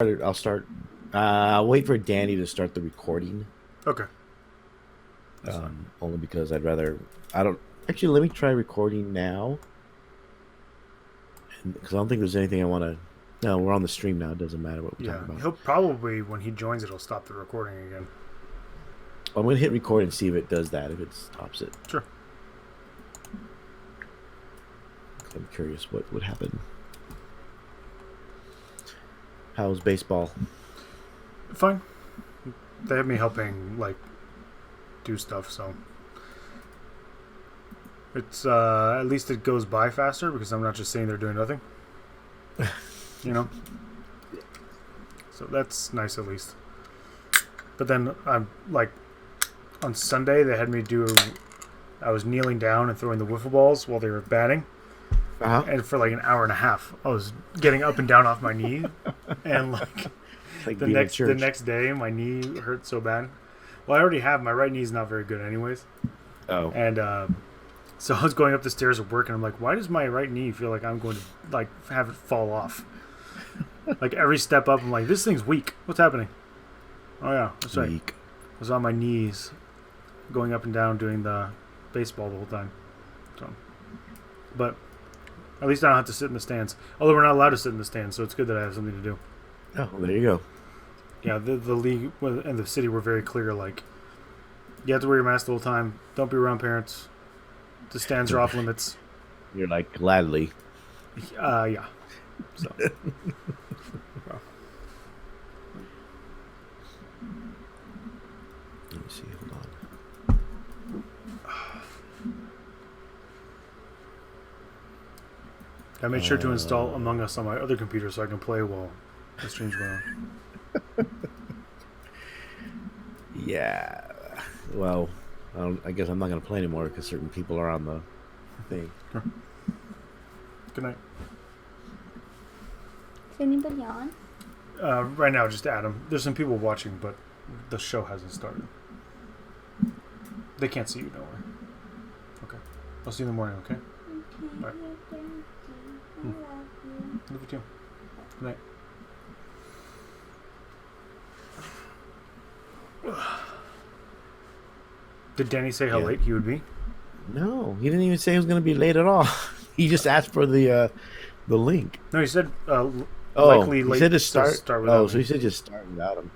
I'll start. I'll wait for Danny to start the recording. Okay. Only because I'd rather. I don't actually. Let me try recording now, because I don't think there's anything I want to. No, we're on the stream now. It doesn't matter what we're talking about. He'll probably, when he joins, it'll stop the recording again. I'm gonna hit record and see if it does that. If it stops it. Sure. I'm curious what would happen. How's baseball? Fine. They have me helping, do stuff, so it's at least it goes by faster because I'm not just sitting there doing nothing. You know? So that's nice at least. But then I'm on Sunday they had me I was kneeling down and throwing the wiffle balls while they were batting. Uh-huh. And for an hour and a half, I was getting up and down off my knee, and the next day, my knee hurt so bad. Well, I already have my right knee is not very good, anyways. Oh. And so I was going up the stairs at work, and I'm like, why does my right knee feel like I'm going to have it fall off? Every step up, I'm like, this thing's weak. What's happening? Oh yeah, that's right. Weak. I was on my knees, going up and down, doing the baseball the whole time. So, but. At least I don't have to sit in the stands. Although we're not allowed to sit in the stands, so it's good that I have something to do. Oh, well, there you go. Yeah, the league and the city were very clear. You have to wear your mask the whole time. Don't be around parents. The stands are off limits. You're gladly. Yeah. So. Well. Let me see. Hold on. I made sure to install Among Us on my other computer so I can play while the stream's going on. Yeah. Well, I guess I'm not going to play anymore because certain people are on the thing. Sure. Good night. Is anybody on? Right now, just Adam. There's some people watching, but the show hasn't started. They can't see you, don't worry. Okay. I'll see you in the morning, okay? Okay. Bye. I love you. Love you too. Good night. Did Danny say how late he would be? No, he didn't even say he was going to be late at all. He just asked for the link. No, he said likely late. He said to start without me. So he said just start without him.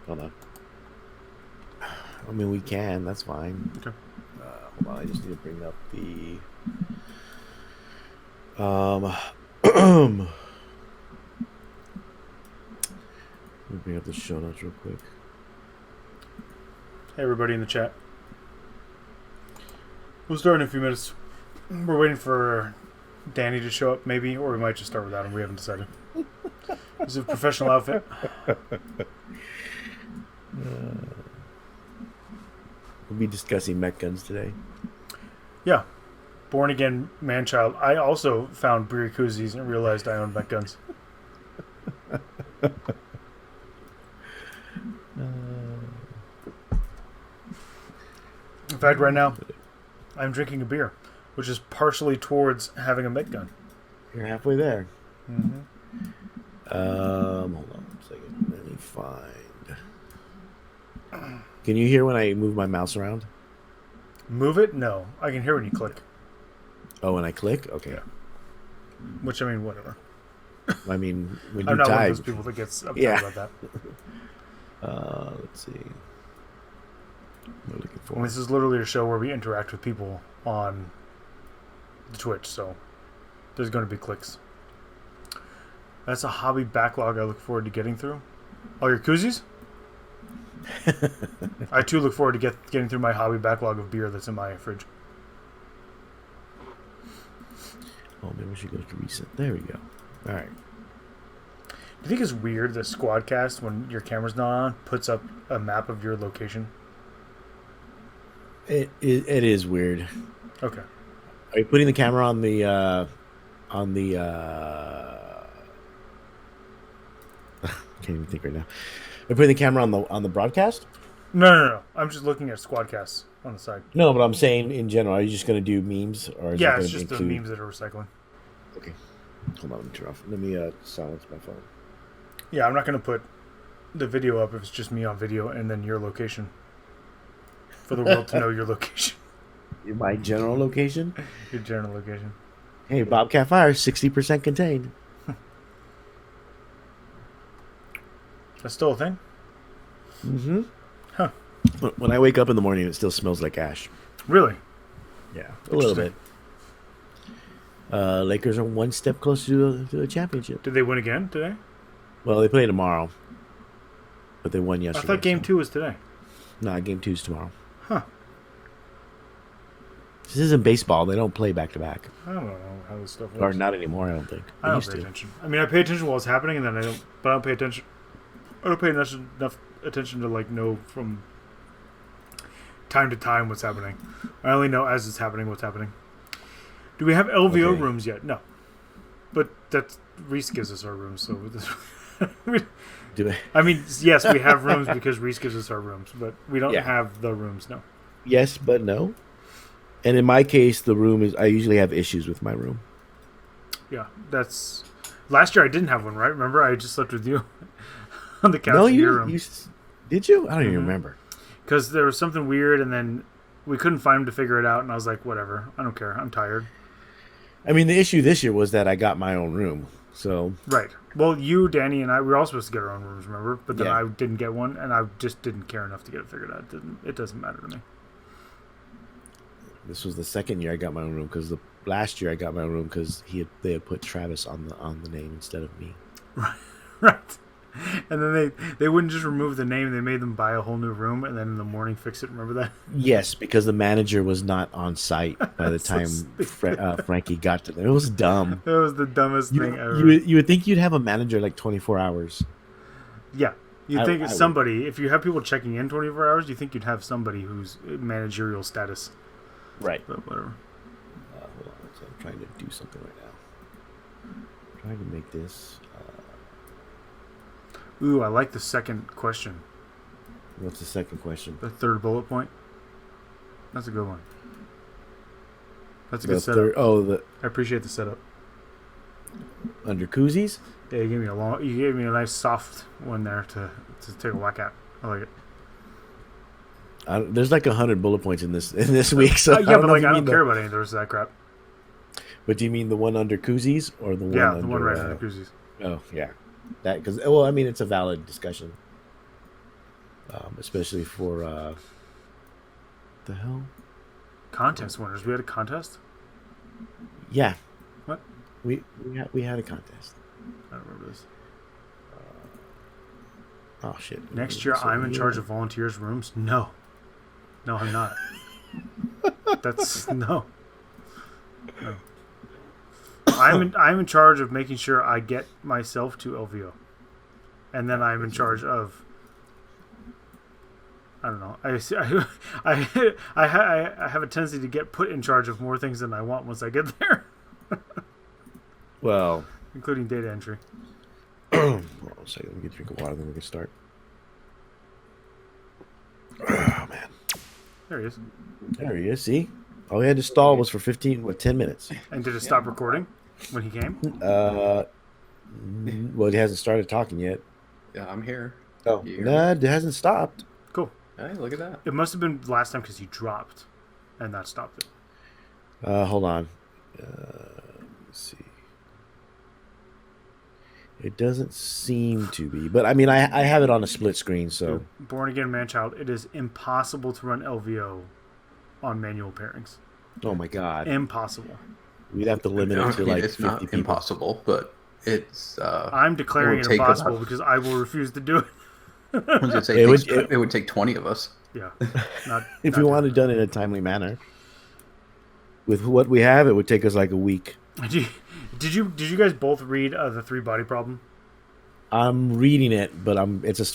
Hold on. I mean, we can. That's fine. Okay. Hold on, I just need to bring up the. Let me bring up the show notes real quick. Hey, everybody in the chat. We'll start in a few minutes. We're waiting for Danny to show up, maybe, or we might just start without him. We haven't decided. Is it a professional outfit? We'll be discussing mech guns today. Yeah. Born again man child. I also found beer koozies and realized I owned mech guns. In fact, right now, I'm drinking a beer, which is partially towards having a mech gun. You're halfway there. Mm-hmm. Hold on a second. Let me find. Can you hear when I move my mouse around? Move it? No. I can hear when you click. Oh, when I click? Okay. Yeah. Which, I mean, whatever. I mean, when you I'm not type. one of those people that gets upset about that. Let's see. What am I looking for? And this is literally a show where we interact with people on the Twitch, so there's going to be clicks. That's a hobby backlog I look forward to getting through. Oh, your koozies? I too look forward to getting through my hobby backlog of beer that's in my fridge. Oh, maybe we should go to recent. There we go. All right. Do you think it's weird that Squadcast, when your camera's not on, puts up a map of your location? It is weird. Okay. Are you putting the camera on the can't even think right now. Are you putting the camera on the broadcast? No. I'm just looking at Squadcasts on the side. No, but I'm saying in general, are you just going to do memes, or is Yeah, it it's going to just the memes that are recycling. Okay. Hold on, let me turn off. Let me silence my phone. Yeah, I'm not going to put the video up if it's just me on video and then your location. For the world to know your location. My general location? Your general location. Hey, Bobcat Fire, 60% contained. That's still a thing? Mm-hmm. Huh. When I wake up in the morning, it still smells like ash. Really? Yeah, a little bit. Lakers are one step closer to the championship. Did they win again today? Well, they play tomorrow, but they won yesterday. I thought Game 2 was today. No, Game 2 is tomorrow. Huh. This isn't baseball. They don't play back-to-back. I don't know how this stuff works. Or not anymore, I don't think. I don't pay attention. I mean, I pay attention while it's happening, and then I don't. But I don't pay attention. I don't pay enough attention to like know from time to time what's happening. I only know as it's happening what's happening. Do we have LVO rooms yet? No. But that Reese gives us our rooms, so Do I? I mean, yes, we have rooms because Reese gives us our rooms, but we don't have the rooms. No. Yes, but no. And in my case, the room is. I usually have issues with my room. Yeah, that's. Last year I didn't have one, right? Remember, I just slept with you on the couch No, in your room. Did you? I don't even remember. Because there was something weird, and then we couldn't find him to figure it out, and I was like, whatever, I don't care, I'm tired. I mean, the issue this year was that I got my own room, so. Right. Well, you, Danny, and I, we were all supposed to get our own rooms, remember? But then Yeah. I didn't get one, and I just didn't care enough to get it figured out. It doesn't matter to me. This was the second year I got my own room because the last year I got my own room because they had put Travis on the name instead of me. Right. And then they wouldn't just remove the name; they made them buy a whole new room, and then in the morning fix it. Remember that? Yes, because the manager was not on site by the time Frankie got to them. It was dumb. That was the dumbest thing ever. You would think you'd have a manager like 24 hours. Yeah. You'd think I it's somebody, if you have people checking in 24 hours, you think you'd have somebody who's managerial status. Right. But whatever. Hold on. So I'm trying to do something right now. I'm trying to make this. Ooh, I like the second question. What's the second question? The third bullet point. That's a good one. That's a good setup. I appreciate the setup. Under koozies? Yeah, you gave me a nice soft one there to take a whack at. I like it. There's like 100 bullet points in this week. So yeah, but like I don't care about any of the rest of that crap. But do you mean the one under koozies or the one? Yeah, under, the one right under koozies. Oh yeah, that because well, I mean it's a valid discussion, especially for the hell Contest winners. We had a contest. Yeah. What? We had a contest. I don't remember this. Oh shit! Next year, I'm in charge of volunteers' rooms. No, I'm not. That's no. I'm in charge of making sure I get myself to LVO, and then I'm in charge of. I don't know. I have a tendency to get put in charge of more things than I want once I get there. Well, including data entry. Hold on a second. Let me get a drink of water, then we can start. Oh man. There he is. There he is. See, all we had to stall was for 10 minutes. And did it stop recording when he came? Well, he hasn't started talking yet. Yeah, I'm here. Oh, no, it hasn't stopped. Cool. Hey, look at that. It must have been last time because you dropped, and that stopped it. Hold on. Let's see. It doesn't seem to be, but I mean, I have it on a split screen, so. Born again man child, it is impossible to run LVO on manual pairings. Oh my god. Impossible. We'd have to limit it to like it's 50 not people. Impossible, but it's. I'm declaring it impossible because I will refuse to do it. It would take 20 of us. Yeah. If we wanted it done in a timely manner. With what we have, it would take us like a week. Did you guys both read the 3 body problem? I'm reading it, but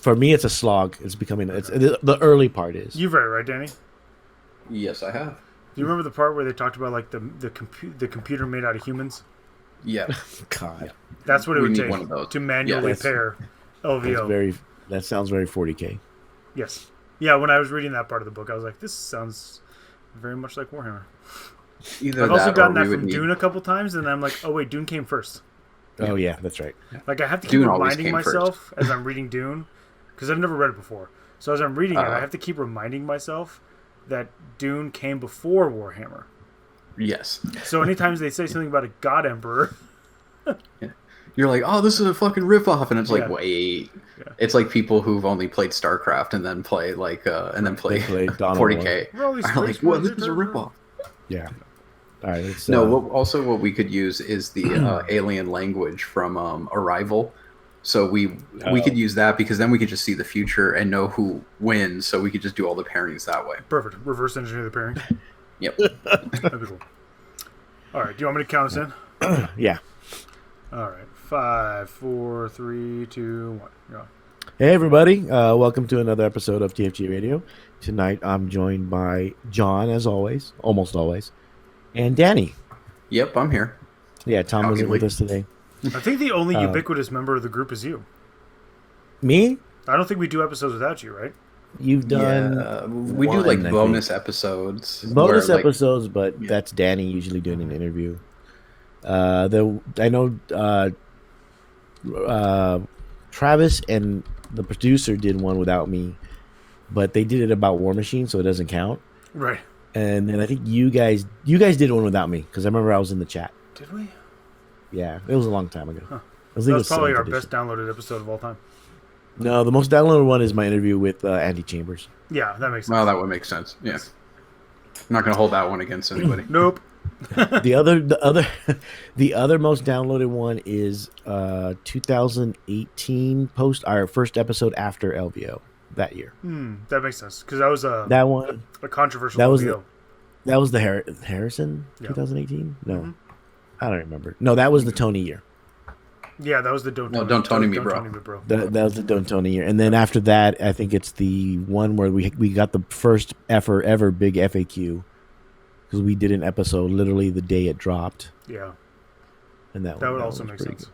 for me it's a slog. It's becoming the early part is. You've read it, right, Danny? Yes, I have. Do you remember the part where they talked about like the computer made out of humans? Yeah. God. That's what it would take to manually pair LVO. That sounds very 40K. Yes. Yeah, when I was reading that part of the book, I was like, this sounds very much like Warhammer. I've also gotten that from Dune a couple times, and I'm like, oh wait, Dune came first. Oh yeah, that's right. Like I have to keep Dune always reminding came myself as I'm reading Dune, because I've never read it before. So as I'm reading it, I Uh, have to keep reminding myself that Dune came before Warhammer. Yes. So anytime they say something about a God Emperor, You're like, oh, this is a fucking ripoff, and it's like, Yeah. wait. Yeah. It's like people who've only played StarCraft and then play They play Dawn of 40K Well, these are like, space well, marines this is a are- ripoff. Yeah. All right. It's, No, what we could use is the alien language from Arrival. So we could use that because then we could just see the future and know who wins. So we could just do all the pairings that way. perfect. Reverse engineer the pairing. Yep. That'd be cool. All right. Do you want me to count us in? yeah. All right. 5, 4, 3, 2, 1. Go. Hey everybody, welcome to another episode of TFG Radio. Tonight I'm joined by John, as always, almost always, and Danny. Yep, I'm here. Yeah, Tom How wasn't can with we- us today. I think the only ubiquitous member of the group is you. Me? I don't think we do episodes without you, right? You've done we do like one, I bonus think. episodes. bonus where, like, episodes, but that's Danny usually doing an interview. I know Travis and the producer did one without me, but they did it about War Machine, so it doesn't count. Right. And then I think you guys did one without me because I remember I was in the chat. Did we? Yeah, it was a long time ago. Huh. I think That it was probably our 7th best edition. downloaded episode of all time. No, the most downloaded one is my interview with Andy Chambers. Yeah, that makes sense. Well, that would make sense. Yeah. I'm not going to hold that one against anybody. Nope. The other most downloaded one is 2018 post our first episode after LVO that year. That makes sense because that was That one a controversial that was video. that was the Harrison Yeah. 2018. No, Mhm. I don't remember. No, that was the Tony year. Yeah, that was the don't. No, don't Tony me, bro. Tony me, bro. That was the Don't Tony year, and then after that, I think it's the one where we got the first ever big FAQ because we did an episode literally the day it dropped, Yeah, and that that would one also was make pretty sense.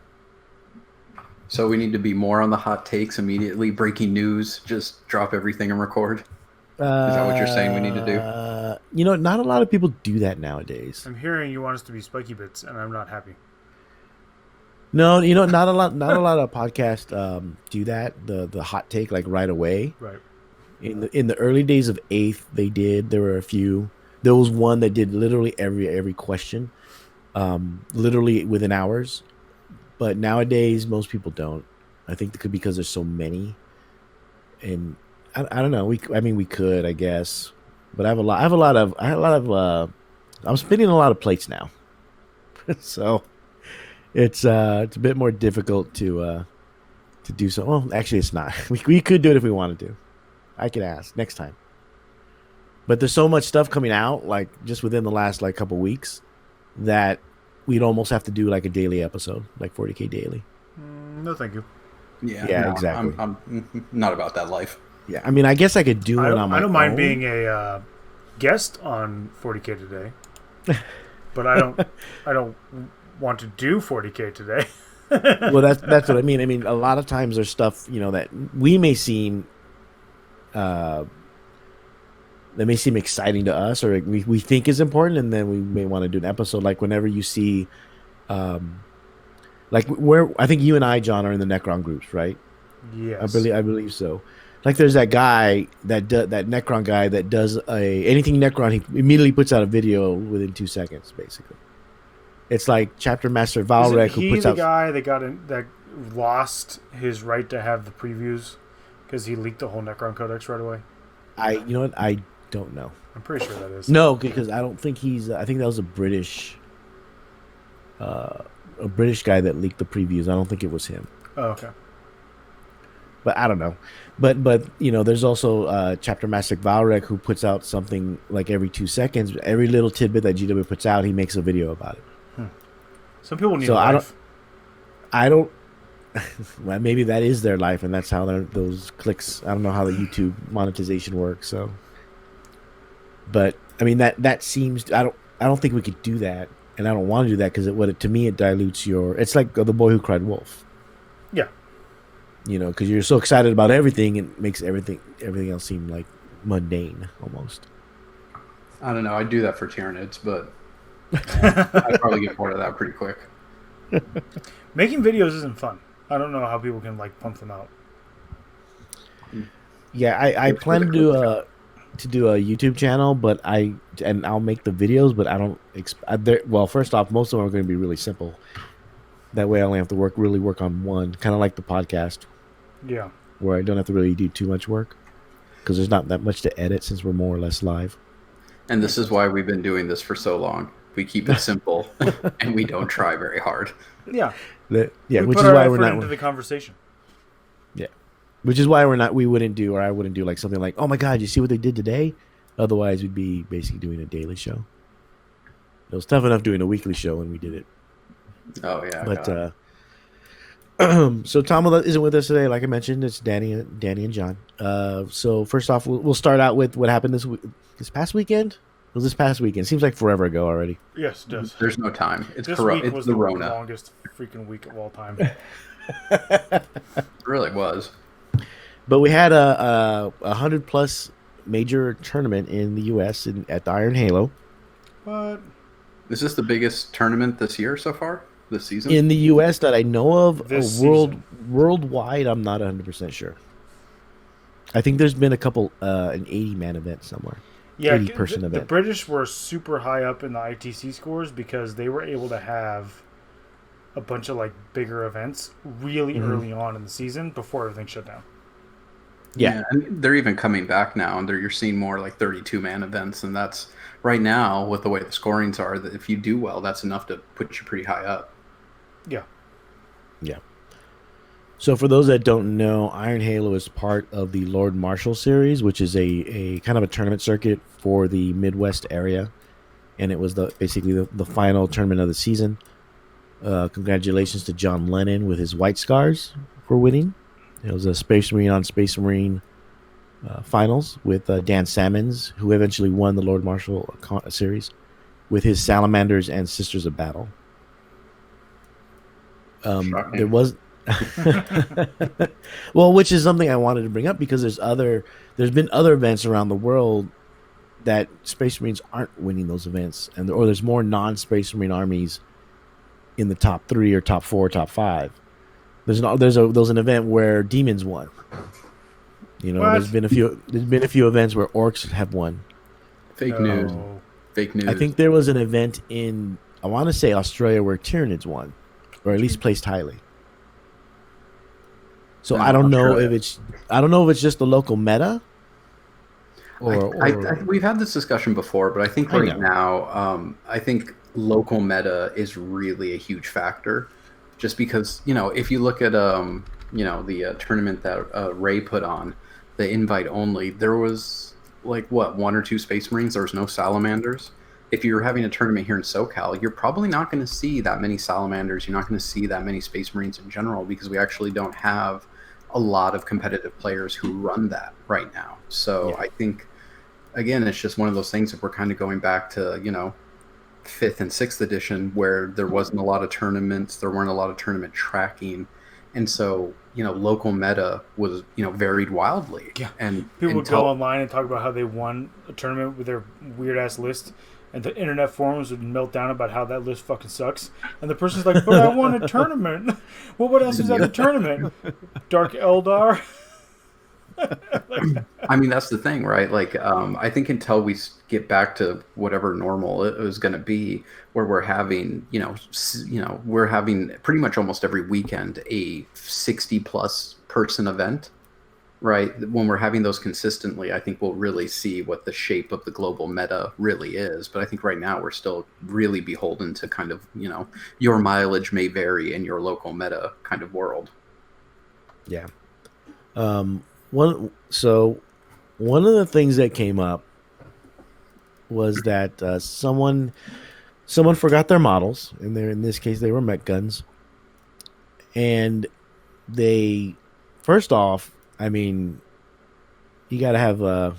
So we need to be more on the hot takes immediately. Breaking news, just drop everything and record. good. Is that what you're saying we need to do? You know, not a lot of people do that nowadays. I'm hearing you want us to be spiky bits, and I'm not happy. No, you know, not a lot of podcasts do that. The hot take like right away. Right. In the early days of 8th, they did. There were a few. There was one that did literally every question, literally within hours. But nowadays, most people don't. I think because there's so many, and I don't know. We could, I guess, but I'm spinning a lot of plates now, so it's a bit more difficult to do so. Well, actually, it's not. We could do it if we wanted to. I could ask next time. But there's so much stuff coming out, like just within the last like couple weeks, that we'd almost have to do like a daily episode, like 40K daily. No, thank you. Yeah, exactly. I'm not about that life. Yeah, I mean, I guess I could do I one on my don't mind own. being a guest on 40K today, but I don't want to do 40K today. Well, that's what I mean. I mean, a lot of times there's stuff, you know, that we may seem that may seem exciting to us, or we think is important, and then we may want to do an episode. Like whenever you see, like where I think you and I, John, are in the Necron groups, right? Yes. I believe so. Like there's that guy that Necron guy that does anything Necron, he immediately puts out a video within 2 seconds, basically. It's like Chapter Master Valrek Isn't who he puts the out. guy that lost his right to have the previews because he leaked the whole Necron Codex right away? You know what? I don't know. I'm pretty sure that is. No, because I don't think he's. I think that was a British guy that leaked the previews. I don't think it was him. Oh, okay. But I don't know. But you know, there's also Chapter Master Valrek who puts out something like every 2 seconds. Every little tidbit that GW puts out, he makes a video about it. Some people need So a life. I don't. Well, maybe that is their life, and that's how those clicks. I don't know how the YouTube monetization works. So, but I mean that seems. I don't think we could do that, and I don't want to do that because to me it dilutes your. It's like The Boy Who Cried Wolf. Yeah. You know, because you're so excited about everything, it makes everything else seem like mundane almost. I don't know. I do that for Tyranids, but I'd probably get bored of that pretty quick. Making videos isn't fun. I don't know how people can like pump them out. Yeah, I plan to do a YouTube channel, but I'll make the videos, but I don't. Well, first off, most of them are going to be really simple. That way, I only have to really work on one, kind of like the podcast. Yeah. Where I don't have to really do too much work because there's not that much to edit since we're more or less live. And this is why we've been doing this for so long. We keep it simple, and we don't try very hard. Yeah. Which put is our why effort we're not into the conversation. Yeah, which is why we wouldn't do, or I wouldn't do like something like, oh my god, you see what they did today? Otherwise, we'd be basically doing a daily show. It was tough enough doing a weekly show when we did it. Oh yeah, but so Tom isn't with us today. Like I mentioned, it's Danny and John. So first off, we'll start out with what happened this past weekend. It was this past weekend. Seems like forever ago already. Yes, it does. There's no time. It's this week it's was the the Rona. longest freaking week of all time. It really was. But we had a 100+ major tournament in the U.S. at the Iron Halo. But Is this the biggest tournament this year so far? This season? In the U.S. that I know of. This season. Worldwide, I'm not 100% sure. I think there's been a couple, an 80-man event somewhere. yeah, 80-person the event. British were super high up in the ITC scores because they were able to have a bunch of like bigger events really early on in the season before everything shut down. Yeah. And they're even coming back now, and you're seeing more like 32-man events, and that's right now with the way the scorings are. That if you do well, that's enough to put you pretty high up. Yeah. Yeah. So for those that don't know, Iron Halo is part of the Lord Marshall series, which is a kind of a tournament circuit for the Midwest area. And it was basically the final tournament of the season. Congratulations to John Lennon with his White Scars for winning. It was a Space Marine on Space Marine finals with Dan Sammons, who eventually won the Lord Marshall series with his Salamanders and Sisters of Battle. There was well, which is something I wanted to bring up because there's been other events around the world that Space Marines aren't winning those events, or there's more non-Space Marine armies in the top 3 or top 4 or top 5. There's an event where Demons won. You know, What? there's been a few events where Orcs have won. Fake No. news. Fake news. I think there was an event in, I want to say, Australia where Tyranids won, or at least placed highly. So I don't know if it's just the local meta. We've had this discussion before, but I think right now, I think local meta is really a huge factor. Just because, if you look at the tournament that Ray put on, the invite only, there was like 1 or 2 Space Marines. There was no Salamanders. If you're having a tournament here in SoCal, you're probably not going to see that many Salamanders. You're not going to see that many Space Marines in general because we actually don't have a lot of competitive players who run that right now. So yeah. I think, again, it's just one of those things that we're kind of going back to, 5th and 6th edition where there wasn't a lot of tournaments, there weren't a lot of tournament tracking, and so local meta was varied wildly. Yeah, and people would go online and talk about how they won a tournament with their weird ass list, and the internet forums would melt down about how that list fucking sucks, and the person's like, "But I won a tournament. Well, what else is at the tournament? Dark Eldar." I mean, that's the thing, right? Like, I think until we get back to whatever normal it was going to be, where we're having, we're having pretty much almost every weekend a 60+ person event, right? When we're having those consistently, I think we'll really see what the shape of the global meta really is. But I think right now we're still really beholden to kind of, your mileage may vary in your local meta kind of world. Yeah. One of the things that came up was that someone forgot their models, and in this case they were mech guns, and they, first off, I mean, you got to have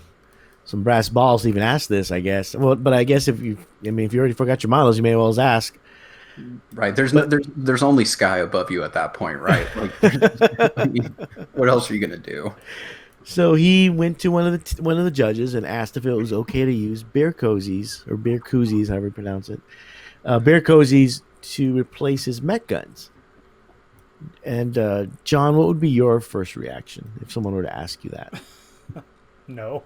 some brass balls to even ask this, I guess. Well, but I guess if you already forgot your models, you may as well ask. Right. There's only sky above you at that point, right? Like, what else are you gonna do? So he went to one of the judges and asked if it was okay to use bear koozies, however you pronounce it, bear koozies to replace his mech guns. And John, what would be your first reaction if someone were to ask you that? No.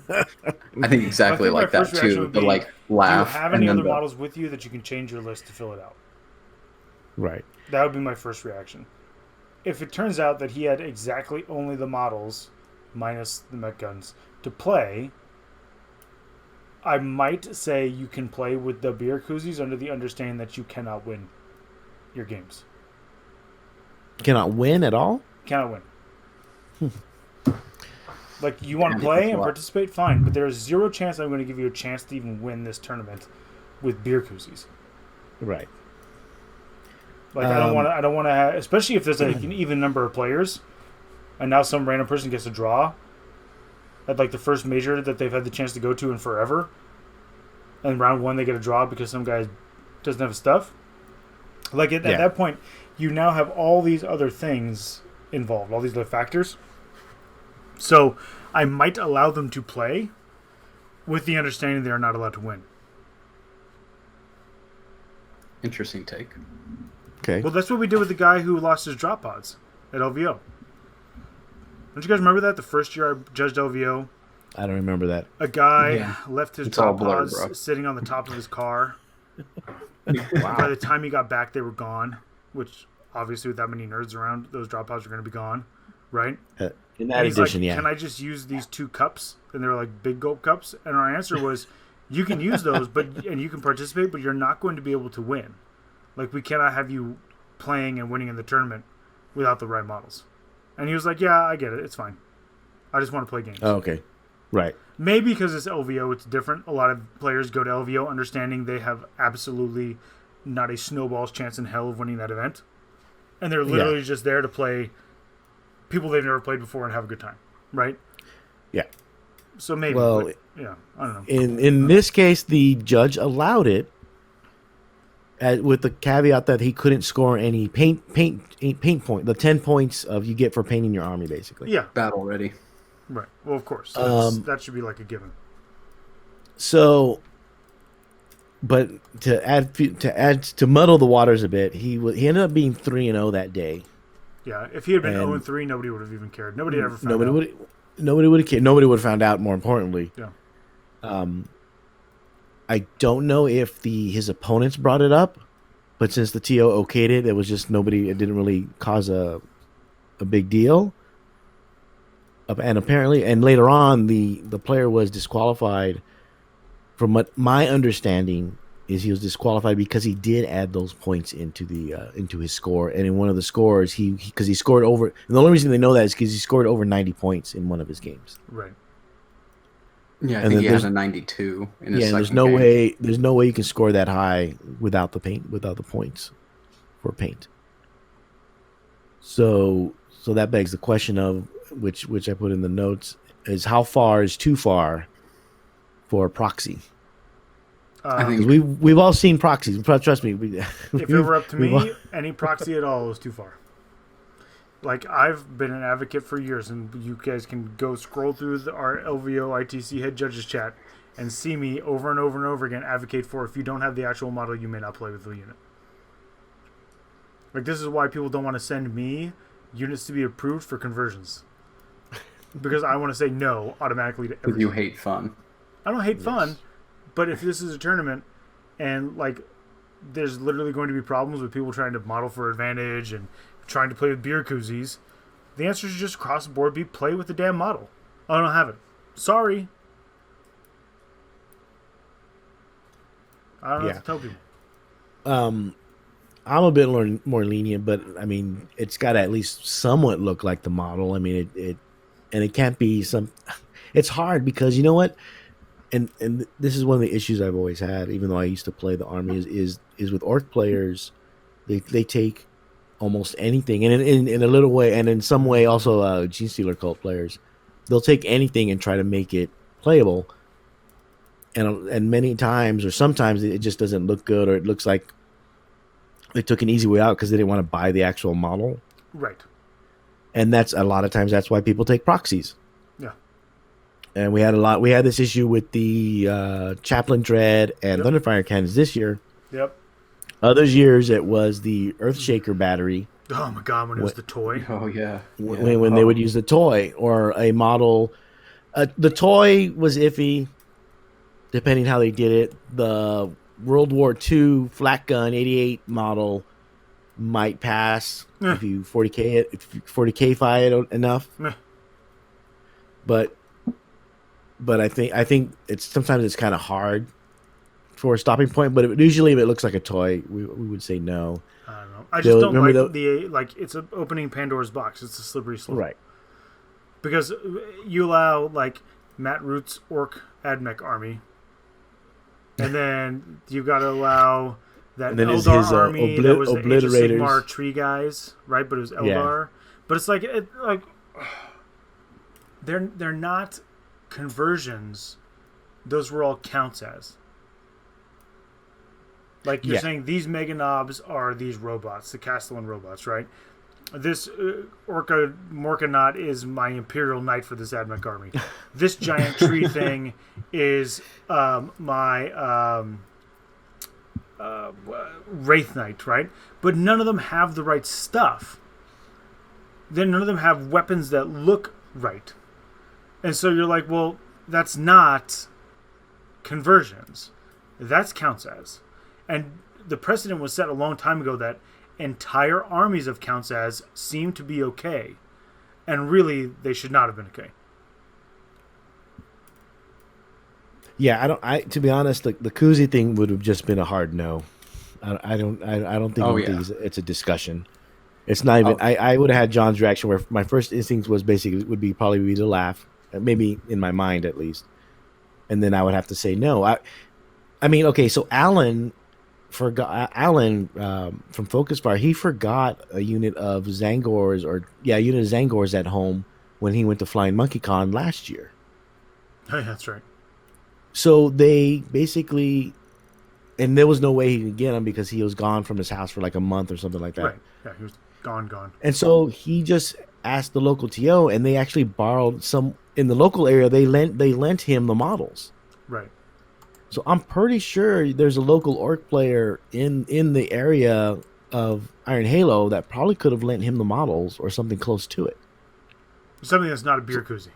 I think exactly my like that first reaction too. would The be, like laugh. Do you have and any then other the- models with you that you can change your list to fill it out? Right. That would be my first reaction. If it turns out that he had exactly only the models, minus the mech guns, to play, I might say you can play with the beer koozies under the understanding that you cannot win your games. Cannot win at all? Cannot win. Like, you want to Damn, play that's a and lot. participate, fine. But there is zero chance I'm going to give you a chance to even win this tournament with beer koozies. Right. Like, I don't want to have, especially if there's like an even number of players, and now some random person gets a draw at like the first major that they've had the chance to go to in forever, and round one they get a draw because some guy doesn't have his stuff. Like at that point, you now have all these other things involved, all these other factors. So I might allow them to play with the understanding they are not allowed to win. Interesting take. Okay. Well, that's what we did with the guy who lost his drop pods at LVO. Don't you guys remember that? The first year I judged LVO, I don't remember that. a guy Yeah. left his It's all drop blurred, pods bro. sitting on the top of his car. By the time he got back, they were gone, which obviously with that many nerds around, those drop pods are going to be gone, right? In that And he's edition, like, yeah. can I just use these 2 cups? And they were like big gulp cups. And our answer was, you can use those, and you can participate, but you're not going to be able to win. Like, we cannot have you playing and winning in the tournament without the right models. And he was like, yeah, I get it. It's fine. I just want to play games. Oh, okay. Right. Maybe because it's LVO, it's different. A lot of players go to LVO understanding they have absolutely not a snowball's chance in hell of winning that event. And they're literally just there to play people they've never played before and have a good time. Right? Yeah. So maybe. Well, but, yeah, I don't know. In this case, the judge allowed it with the caveat that he couldn't score any paint point. The 10 points of you get for painting your army, basically. Yeah, Battle ready. right. Well, of course. That should be like a given. So, but to muddle the waters a bit, he ended up being 3-0 that day. Yeah, if he had been And- 0-3, nobody would have even cared. Nobody ever found Nobody out. would have cared. Nobody would have found out. More importantly, Yeah. I don't know if his opponents brought it up, but since the TO okayed it, it was just nobody. It didn't really cause a big deal. And apparently, and later on, the player was disqualified. From what my understanding is, he was disqualified because he did add those points into his score, and in one of the scores, because he scored over. And the only reason they know that is because he scored over 90 points in one of his games. Right. Yeah, I And think then he has there's- a 92 in his Yeah, and second there's no way you can score that high without the points for paint. So that begs the question of which I put in the notes is how far is too far for proxy? I think Because we've all seen proxies. Trust me. If it were up to me, any proxy at all is too far. Like, I've been an advocate for years, and you guys can go scroll through our LVO ITC head judges chat and see me over and over and over again advocate for if you don't have the actual model, you may not play with the unit. Like, this is why people don't want to send me units to be approved for conversions. Because I want to say no automatically to everything. you hate fun. I don't hate fun, but if this is a tournament and like there's literally going to be problems with people trying to model for advantage and trying to play with beer koozies, the answer should just across the board be play with the damn model. I don't have it. Sorry. I don't know what to tell people. I'm a bit more lenient, but I mean, it's got to at least somewhat look like the model. I mean, it can't be some. It's hard because you know what, and this is one of the issues I've always had. Even though I used to play the army, is with orc players, they take almost anything, and in a little way, and in some way also Gene Stealer cult players, they'll take anything and try to make it playable. And many times or sometimes it just doesn't look good, or it looks like they took an easy way out because they didn't want to buy the actual model. Right. And that's a lot of times that's why people take proxies. Yeah. And we had this issue with the Chaplain Dread and Yep. Thunderfire cannons this year. Yep. Others years it was the Earthshaker battery. Oh my god, when it was the toy. Oh yeah. When they would use the toy or a model. The toy was iffy, depending how they did it. The World War II flak gun 88 model might pass if you 40k it, if you 40k-fy it enough. But I think it's sometimes it's kind of hard for a stopping point. But usually, if it looks like a toy, we would say no. I don't know. I just don't like the like it's opening Pandora's box. It's a slippery slope, right? Because you allow like Matt Root's Orc Admech army, and then you've got to allow that Eldar army that was the Age of Sigmar tree guys, right? But it was Eldar. Yeah. But it's like they're not conversions. Those were all counts as. Like you're saying, these Mega Knobs are these robots, the Castellan robots, right? This Orca Morkanaut is my Imperial Knight for this Admech army. This giant tree thing is my Wraith Knight, right? But none of them have the right stuff. Then none of them have weapons that look right. And so you're like, well, that's not conversions. That's counts as. And the precedent was set a long time ago that entire armies of counts as seem to be okay. And really, they should not have been okay. Yeah, to be honest, the koozie thing would have just been a hard no. I don't think it's a discussion. It's not even. I would have had John's reaction where my first instinct was basically probably be to laugh, maybe in my mind at least, and then I would have to say no. I mean, okay, so Alan from Focus Fire, he forgot a unit of Zangors at home when he went to Flying Monkey Con last year. Hey, that's right. So they basically, and there was no way he could get him because he was gone from his house for like a month or something like that. Right. Yeah, he was gone. And so he just asked the local TO, and they actually borrowed some in the local area. They lent him the models. Right. So I'm pretty sure there's a local orc player in the area of Iron Halo that probably could have lent him the models or something close to it. Something that's not a beer koozie.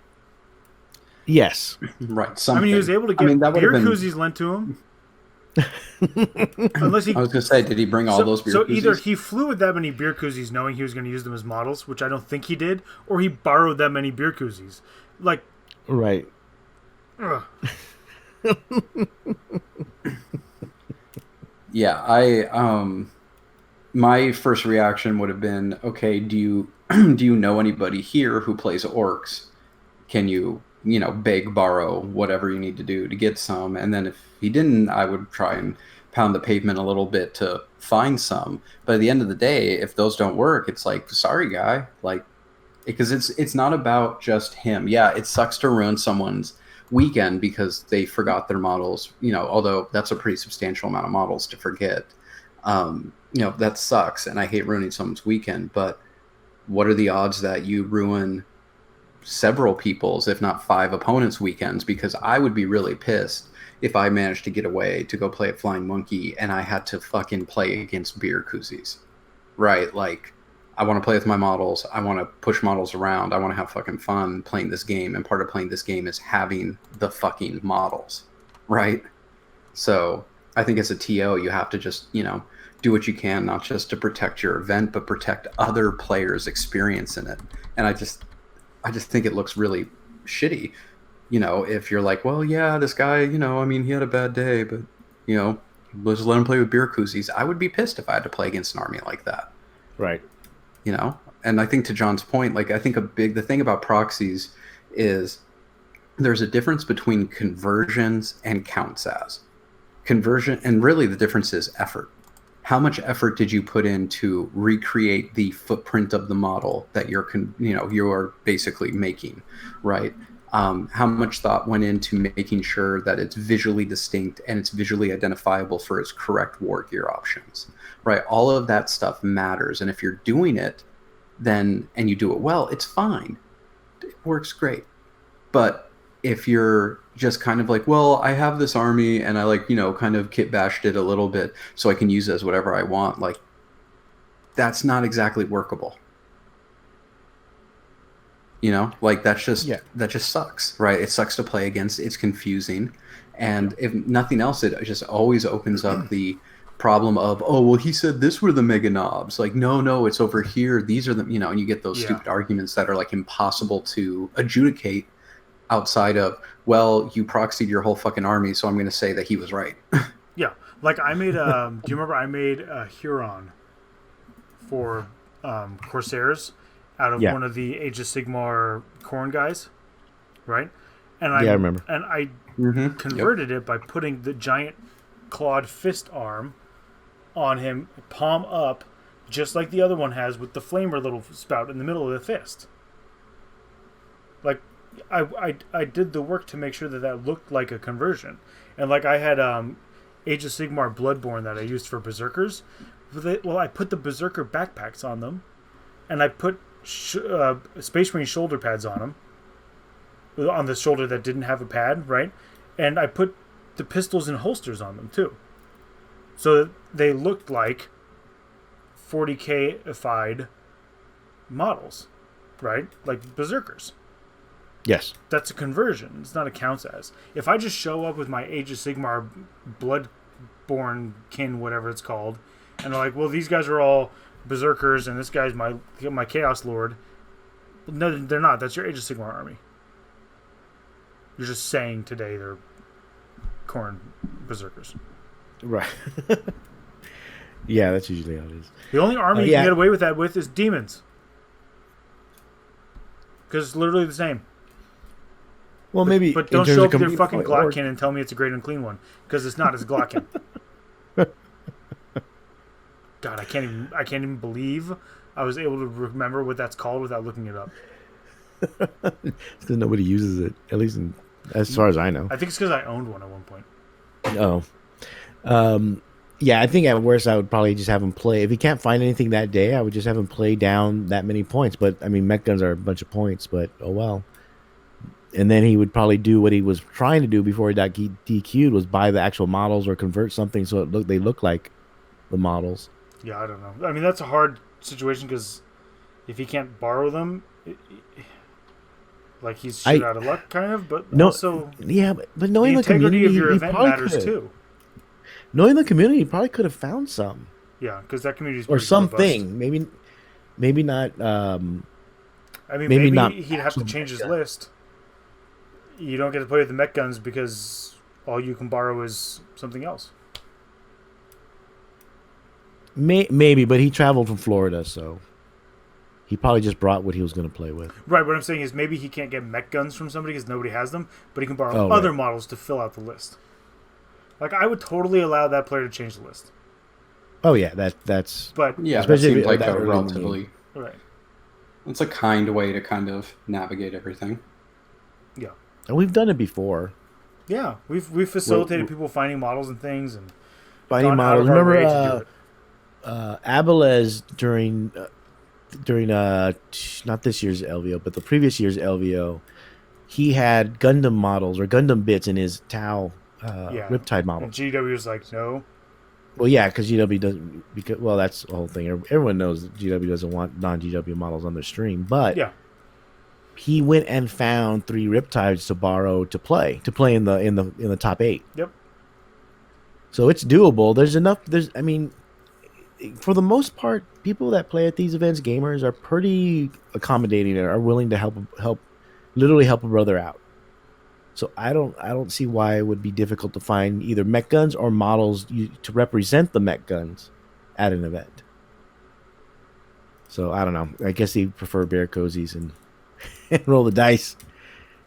Yes. Right. Something. I mean, he was able to get beer koozies lent to him. Unless he, I was going to say, did he bring all those beer koozies? So either he flew with that many beer koozies knowing he was going to use them as models, which I don't think he did, or he borrowed that many beer koozies. Like, right. Yeah, my first reaction would have been, okay, do you know anybody here who plays orcs? Can you beg, borrow, whatever you need to do to get some? And then if he didn't, I would try and pound the pavement a little bit to find some. But at the end of the day, if those don't work, it's like, sorry, guy. Like, because it's not about just him. Yeah, it sucks to ruin someone's weekend because they forgot their models, although that's a pretty substantial amount of models to forget. That sucks, and I hate ruining someone's weekend, but what are the odds that you ruin several people's, if not 5 opponents' weekends? Because I would be really pissed if I managed to get away to go play at Flying Monkey and I had to fucking play against beer koozies, right? Like, I want to play with my models. I want to push models around. I want to have fucking fun playing this game. And part of playing this game is having the fucking models, right? So I think as a TO, you have to just, do what you can, not just to protect your event, but protect other players' experience in it. And I just think it looks really shitty, if you're like, well, yeah, this guy, he had a bad day, but, let's let him play with beer koozies. I would be pissed if I had to play against an army like that. Right. And I think to John's point, like, I think the thing about proxies is there's a difference between conversions and counts as. Conversion, and really the difference is effort. How much effort did you put in to recreate the footprint of the model that you're basically making, right? How much thought went into making sure that it's visually distinct and it's visually identifiable for its correct war gear options, right? All of that stuff matters. And if you're doing it, and you do it well, it's fine. It works great. But if you're just kind of like, well, I have this army and I like, kind of kit bashed it a little bit so I can use it as whatever I want, like that's not exactly workable. Like that just sucks, right? It sucks to play against. It's confusing. And if nothing else, it just always opens up the problem of, oh, well, he said this were the mega knobs. Like, no, it's over here. These are the, and you get those stupid arguments that are like impossible to adjudicate outside of, well, you proxied your whole fucking army, so I'm going to say that he was right. Yeah. Like I made, do you remember I made a Huron for Corsairs out of one of the Age of Sigmar Khorne guys, right? And I remember. And I converted it by putting the giant clawed fist arm on him, palm up, just like the other one has, with the flamer little spout in the middle of the fist. Like, I did the work to make sure that looked like a conversion. And like I had Age of Sigmar Bloodborne that I used for Berserkers. Well, I put the Berserker backpacks on them, and I put Space Marine shoulder pads on them, on the shoulder that didn't have a pad, right? And I put the pistols and holsters on them too, so they looked like 40K-ified models, right? Like Berserkers. Yes. That's a conversion. It's not a counts as. If I just show up with my Age of Sigmar Bloodborne kin, whatever it's called, and they're like, well, these guys are all Berserkers, and this guy's my Chaos Lord. No, they're not. That's your Age of Sigmar army. You're just saying today they're Khorne Berserkers. Right. Yeah, that's usually how it is. The only army you can get away with that with is demons. Because it's literally the same. Well, maybe. But don't show up with your fucking Glockkin and tell me it's a great unclean one. Because it's not. It's a Glockkin. God, I can't even believe I was able to remember what that's called without looking it up. It's because nobody uses it, at least as far as I know. I think it's because I owned one at one point. Oh. Yeah, I think at worst I would probably just have him play. If he can't find anything that day, I would just have him play down that many points. But, I mean, mech guns are a bunch of points, but oh well. And then he would probably do what he was trying to do before he got DQ'd, was buy the actual models or convert something so they look like the models. Yeah, I don't know. I mean, that's a hard situation because if he can't borrow them, like he's shit out of luck, kind of. But also, yeah, but knowing the integrity community of your event matters too. Knowing the community, he probably could have found some. Yeah, because that community is or something. Maybe not. I mean, maybe not. He'd have to change his list. You don't get to play with the mech guns because all you can borrow is something else. Maybe, but he traveled from Florida, so he probably just brought what he was going to play with. Right, what I'm saying is maybe he can't get mech guns from somebody because nobody has them, but he can borrow other models to fill out the list. Like, I would totally allow that player to change the list. Oh, yeah, that's... But yeah, that seems like a relatively... Right. It's a kind way to kind of navigate everything. Yeah. And we've done it before. Yeah, we've facilitated people finding models and things and finding models. Remember Abeles during not this year's LVO, but the previous year's LVO, he had Gundam models or Gundam bits in his Tau Riptide model. And GW was like, no. Well, yeah, because GW doesn't. Because that's the whole thing. Everyone knows that GW doesn't want non-GW models on their stream, but he went and found 3 Riptides to borrow to play in the top 8. Yep. So it's doable. There's enough. I mean, for the most part, people that play at these events, gamers, are pretty accommodating and are willing to literally help a brother out. So I don't see why it would be difficult to find either mech guns or models to represent the mech guns at an event. So I don't know. I guess he prefer bear cozies and roll the dice.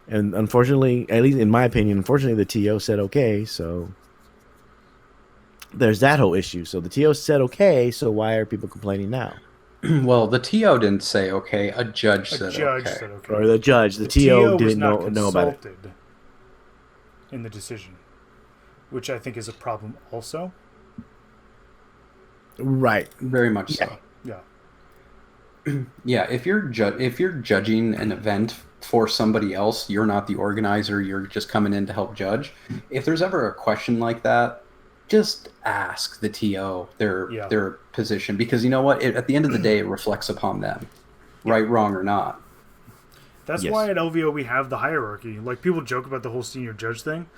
And unfortunately, at least in my opinion, the TO said okay. So there's that whole issue. So the TO said okay. So why are people complaining now? Well, the TO didn't say okay. A judge said okay. Or the judge. The TO didn't know about it. In the decision, which I think is a problem also. Right. Very much so. Yeah. Yeah, if you're judging an event for somebody else, you're not the organizer. You're just coming in to help judge. If there's ever a question like that, just ask the TO their position, because you know what? At the end of the day, it reflects upon them, right, wrong, or not. That's why at LVO we have the hierarchy. Like, people joke about the whole senior judge thing,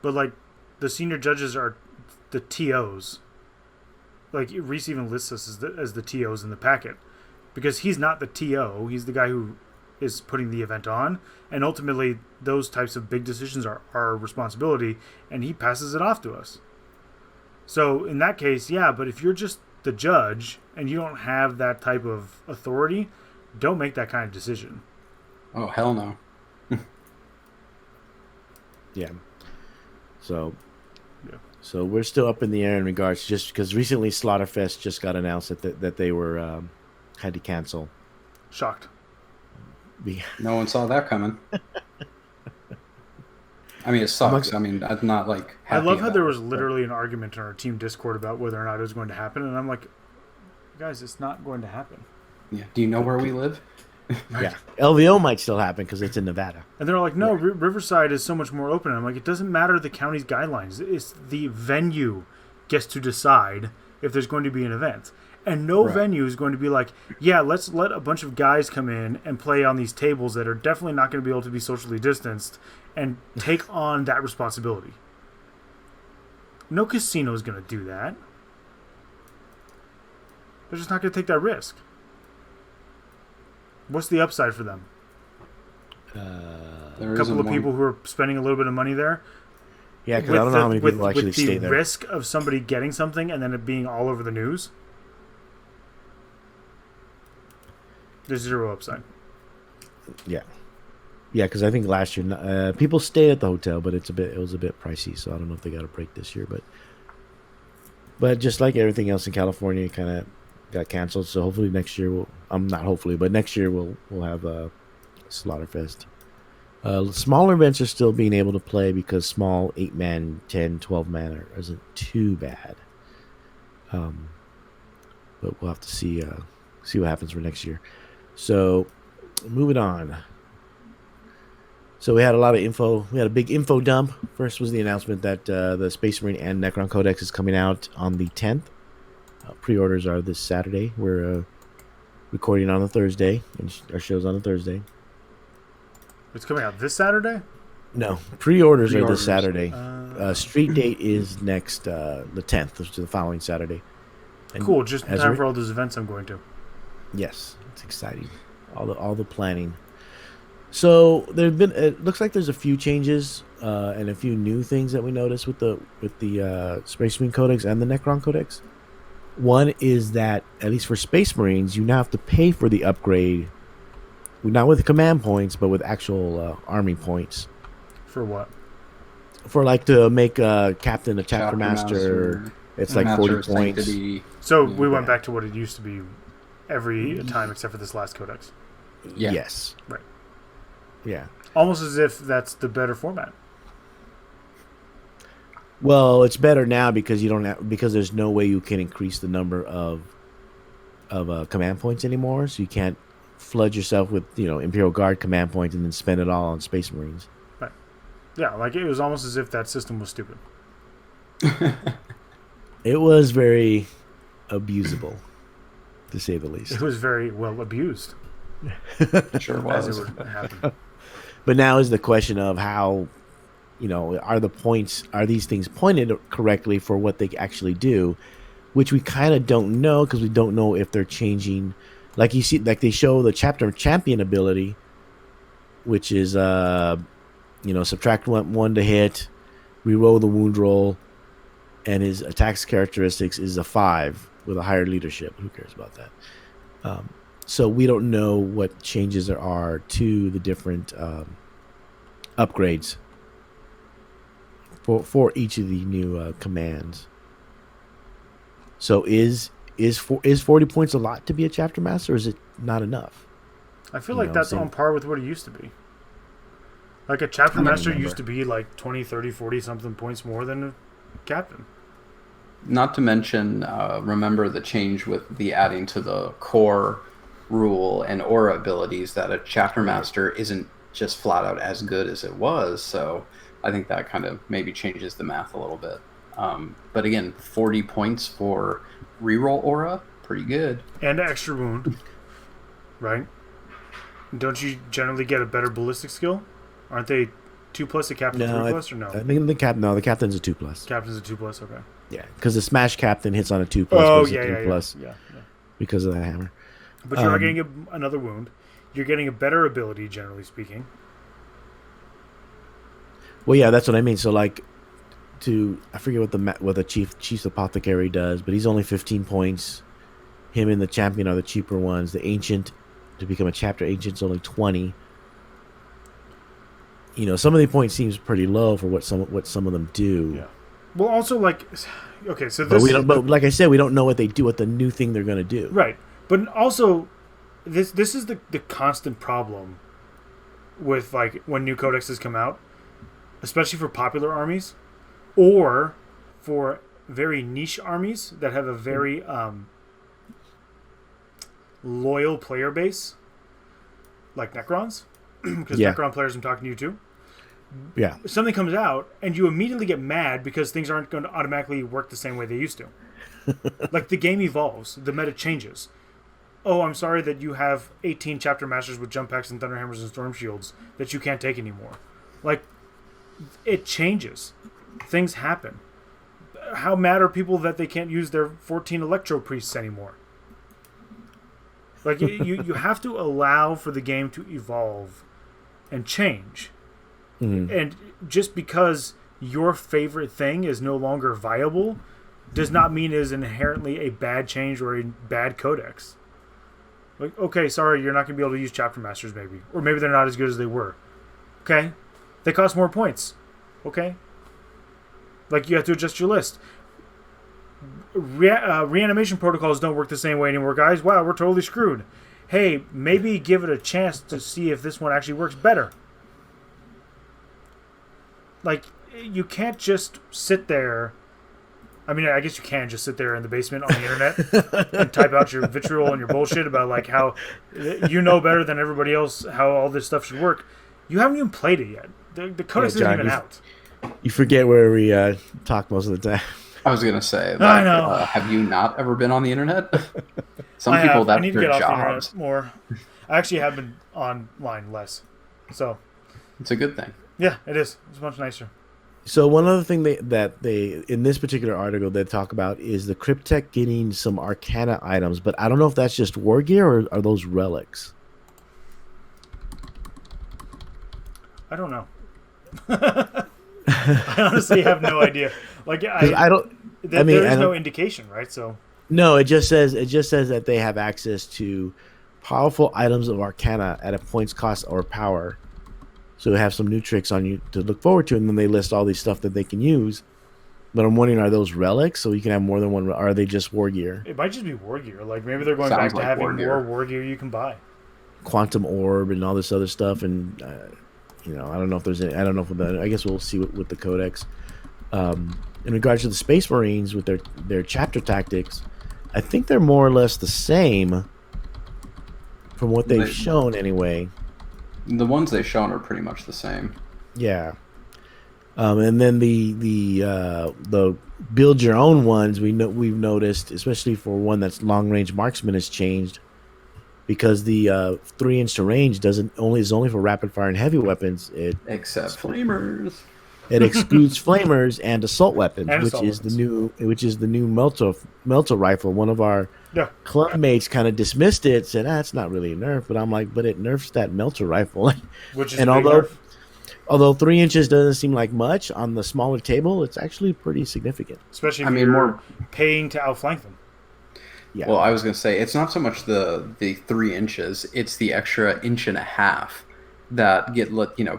but like the senior judges are the TOs. Like, Reese even lists us as the TOs in the packet, because he's not the TO. He's the guy who is putting the event on, and ultimately those types of big decisions are our responsibility, and he passes it off to us. So in that case, yeah, but if you're just the judge and you don't have that type of authority, don't make that kind of decision. Oh, hell no. Yeah. So we're still up in the air in regards, just because recently Slaughterfest just got announced that they were had to cancel. Shocked. No one saw that coming. I mean, it sucks. I mean, I'm not like happy. I love how there was literally an argument in our team Discord about whether or not it was going to happen, and I'm like, guys, it's not going to happen. Yeah. Do you know where we live? Yeah, LVO might still happen because it's in Nevada. And they're like, no, Riverside is so much more open. And I'm like, it doesn't matter the county's guidelines. It's the venue gets to decide if there's going to be an event. And no venue is going to be like, yeah, let's let a bunch of guys come in and play on these tables that are definitely not going to be able to be socially distanced and take on that responsibility. No casino is going to do that. They're just not going to take that risk. What's the upside for them? A couple of people who are spending a little bit of money there. Yeah, because I don't know how many people actually stay there. With the risk of somebody getting something and then it being all over the news, there's zero upside. Yeah, because I think last year people stayed at the hotel, but it was a bit pricey, so I don't know if they got a break this year. But just like everything else in California, it kind of got canceled. So hopefully next year next year we'll have a Slaughterfest. Smaller events are still being able to play because small 8-man, 10, 12-man isn't too bad. But we'll have to see what happens for next year. So moving on. So we had a lot of info. We had a big info dump. First was the announcement that the Space Marine and Necron Codex is coming out on the 10th. Pre-orders are this Saturday. We're recording on a Thursday, and our show's on a Thursday. It's coming out this Saturday? No, pre-orders are this Saturday. Street date is next, the 10th, which is the following Saturday. And cool, just in time for all those events I'm going to. Yes, it's exciting. All the planning. So it looks like there's a few changes and a few new things that we noticed with the Space Marine Codex and the Necron Codex. One is that, at least for Space Marines, you now have to pay for the upgrade, not with command points, but with actual army points. For what? For to make a captain a chapter master, it's like 40 points. So we went back to what it used to be every time except for this last codex. Yeah. Yes. Right. Yeah. Almost as if that's the better format. Well, it's better now because because there's no way you can increase the number of command points anymore. So you can't flood yourself with Imperial Guard command points and then spend it all on Space Marines. Right. Yeah, like it was almost as if that system was stupid. It was very abusable, to say the least. It was very well abused. Sure was. As it would happen. But now is the question of how. Are these things pointed correctly for what they actually do, which we kind of don't know because we don't know if they're changing. Like you see, like they show the chapter champion ability, which is subtract one to hit, reroll the wound roll, and his attacks characteristics is a 5 with a higher leadership. Who cares about that? So we don't know what changes there are to the different upgrades for each of the new commands. So is 40 points a lot to be a chapter master, or is it not enough? I feel like that's on par with what it used to be. Like a chapter master used to be like 20, 30, 40 something points more than a captain. Not to mention, remember the change with the adding to the core rule and aura abilities that a chapter master isn't just flat out as good as it was. So I think that kind of maybe changes the math a little bit. But again, 40 points for reroll aura, pretty good. And extra wound, right? Don't you generally get a better ballistic skill? Aren't they 2+ a captain 3+ or no? I think the captain's a 2+. Captain's a 2+, okay. Yeah, because the smash captain hits on a 2+. Oh, goes to yeah, 3+, yeah. because of the hammer. But you're not getting another wound. You're getting a better ability, generally speaking. Well, yeah, that's what I mean. So, like, I forget what the chief's apothecary does, but he's only 15 points. Him and the champion are the cheaper ones. The ancient, to become a chapter ancient's only 20. You know, some of the points seems pretty low for what some of them do. Yeah. Well, also, like, okay, so But this... but like I said, we don't know what they do, what the new thing they're going to do. Right. But also, this is the constant problem with, like, when new codexes come out, especially for popular armies, or for very niche armies that have a very loyal player base, like Necrons, because Necron players, I'm talking to you too. Yeah. Something comes out, and you immediately get mad because things aren't going to automatically work the same way they used to. Like, the game evolves, the meta changes. Oh, I'm sorry that you have 18 chapter masters with jump packs and thunderhammers and storm shields that you can't take anymore. Like, it changes. Things happen. How mad are people that they can't use their 14 electro priests anymore? Like, you have to allow for the game to evolve and change. Mm-hmm. And just because your favorite thing is no longer viable does not mean it is inherently a bad change or a bad codex. Like, okay, sorry, you're not going to be able to use chapter masters, maybe. Or maybe they're not as good as they were. Okay? They cost more points. Okay? Like, you have to adjust your list. Reanimation protocols don't work the same way anymore, guys. Wow, we're totally screwed. Hey, maybe give it a chance to see if this one actually works better. Like, you can't just sit there... I mean, I guess you can just sit there in the basement on the internet and type out your vitriol and your bullshit about, like, how you know better than everybody else how all this stuff should work. You haven't even played it yet. The codex isn't even out. You forget where we talk most of the time. I was gonna say, like, I know. Have you not ever been on the internet? Some I people have. that's I need to their get off the jobs. internet more. I actually have been online less, so It's a good thing. yeah, it is. It's much nicer. So one other thing that they in this particular article they talk about is the Cryptek getting some Arcana items, but I don't know if that's just war gear or are those relics. I don't know. I honestly have no idea. Like, I don't. There is no indication, right? So no, it just says that they have access to powerful items of Arcana at a points cost or power. So they have some new tricks on you to look forward to, and then they list all these stuff that they can use. But I'm wondering, are those relics, so you can have more than one? Or are they just war gear? it might just be war gear. Like, maybe they're going Sounds back to like having war gear. more war gear you can buy. Quantum orb and all this other stuff, and I don't know if there's any. I don't know if I guess we'll see with the codex. In regards to the Space Marines with their chapter tactics, I think they're more or less the same from what they've shown anyway. The ones they've shown are pretty much the same. Yeah. And then the build your own ones we've noticed, especially for one that's long range marksman, has changed because the 3-inch range is only for rapid fire and heavy weapons. Except flamers. It excludes flamers and assault weapons, And which assault is weapons. the new melter rifle. One of our club mates kind of dismissed it, said, it's not really a nerf, but I'm like, but it nerfs that melter rifle. Which is and a big nerf. although 3 inches doesn't seem like much on the smaller table, it's actually pretty significant. Especially if you're more paying to outflank them. Yeah. Well, I was gonna say it's not so much the 3 inches; it's the extra 1.5 inches that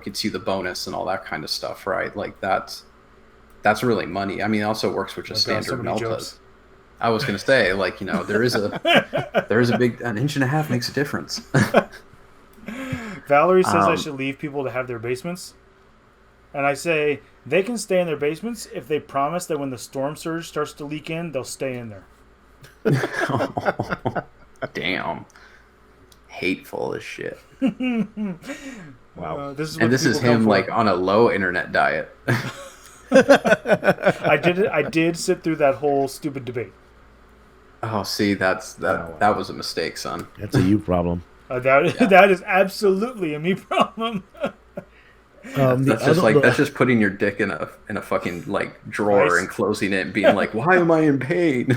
gets you the bonus and all that kind of stuff, right? Like that's really money. I mean, it also works with just standard meltas. I was gonna say, like, there is a big 1.5 inches makes a difference. Valerie says I should leave people to have their basements, and I say they can stay in their basements if they promise that when the storm surge starts to leak in, they'll stay in there. Damn. hateful as shit. Wow. This is And this is him like on a low internet diet. I did sit through that whole stupid debate. Oh, see, that was a mistake, son. That's a you problem. That is absolutely a me problem. That's just putting your dick in a fucking like drawer and closing it and being like, why am I in pain?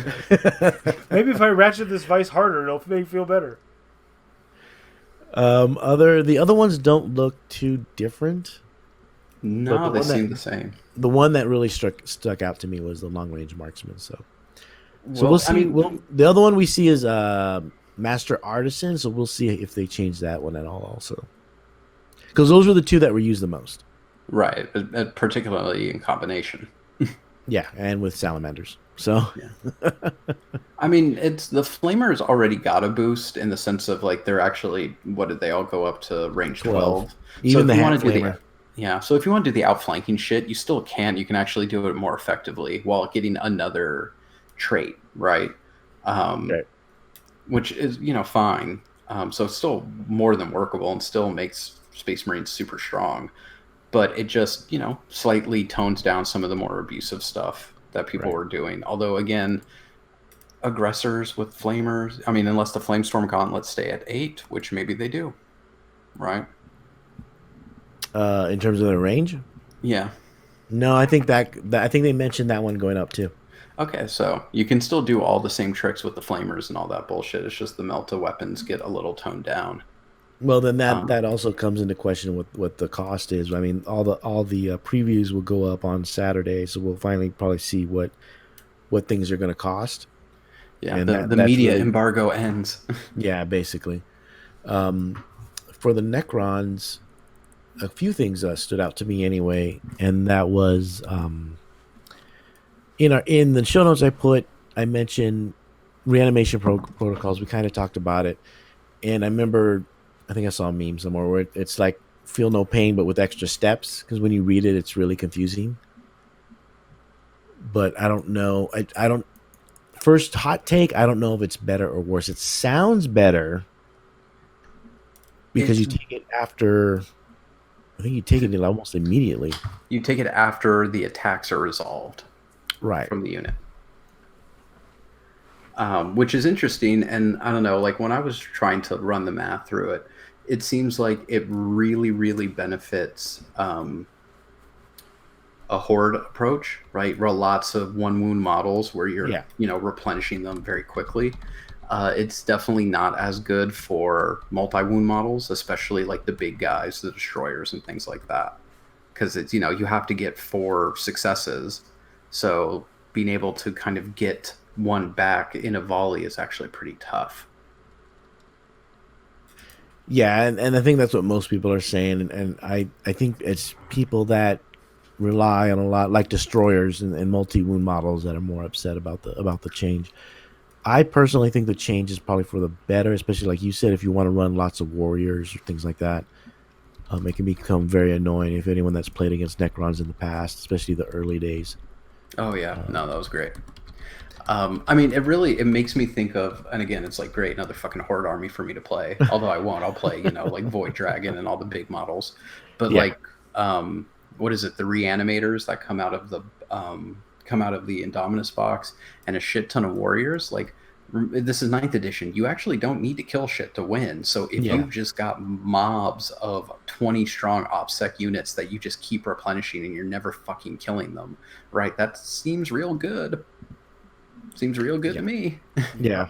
Maybe if I ratchet this vice harder, it'll make me feel better. The other ones don't look too different. No, they seem the same. The one that really stuck out to me was the long range marksman. So we'll see. I mean, the other one we see is master artisan. So we'll see if they change that one at all, also, because those were the two that were used the most. Right, particularly in combination. Yeah, and with salamanders. So, yeah. I mean, it's the flamers already got a boost in the sense of like they're actually, what did they all go up to range 12? Even so the hand flamer. So if you want to do the outflanking shit, you still can. You can actually do it more effectively while getting another trait, right? Okay. Which is, fine. So it's still more than workable and still makes Space Marines super strong. But it just, slightly tones down some of the more abusive stuff that people were doing. Although, again, aggressors with flamers, I mean, unless the Flamestorm gauntlets stay at 8, which maybe they do, right? In terms of the range? Yeah. No, I think I think they mentioned that one going up too. Okay, so you can still do all the same tricks with the flamers and all that bullshit. It's just the melta weapons get a little toned down. Well, then that also comes into question with what the cost is. I mean, all the previews will go up on Saturday, so we'll finally probably see what things are going to cost. Yeah, and the media embargo ends. Yeah, basically. For the Necrons, a few things stood out to me anyway, and that was in the show notes I mentioned reanimation protocols. We kind of talked about it, and I remember. I think I saw a meme somewhere where it's like feel no pain, but with extra steps. Because when you read it, it's really confusing. But I don't know. I don't. First hot take. I don't know if it's better or worse. It sounds better because you take it after. I think you take it almost immediately. You take it after the attacks are resolved, right, from the unit. Which is interesting, and I don't know. Like when I was trying to run the math through it. It seems like it really, really benefits a horde approach, right? Where lots of one wound models where you're, replenishing them very quickly. It's definitely not as good for multi-wound models, especially like the big guys, the destroyers and things like that. Because it's, you have to get 4 successes. So being able to kind of get one back in a volley is actually pretty tough. Yeah, and I think that's what most people are saying, and I think it's people that rely on a lot, like destroyers and multi-wound models, that are more upset about the change. I personally think the change is probably for the better, especially like you said, if you want to run lots of warriors or things like that. It can become very annoying if anyone that's played against Necrons in the past, especially the early days. Oh yeah, no, that was great. I mean, it makes me think of, and again, it's like great, another fucking horde army for me to play. Although I won't, I'll play, like Void Dragon and all the big models. But like, what is it? The reanimators that come out of the Indominus box, and a shit ton of warriors. Like, this is 9th edition. You actually don't need to kill shit to win. So if you've just got mobs of 20 strong OPSEC units that you just keep replenishing and you're never fucking killing them, right? That seems real good. Seems real good to me. Yeah.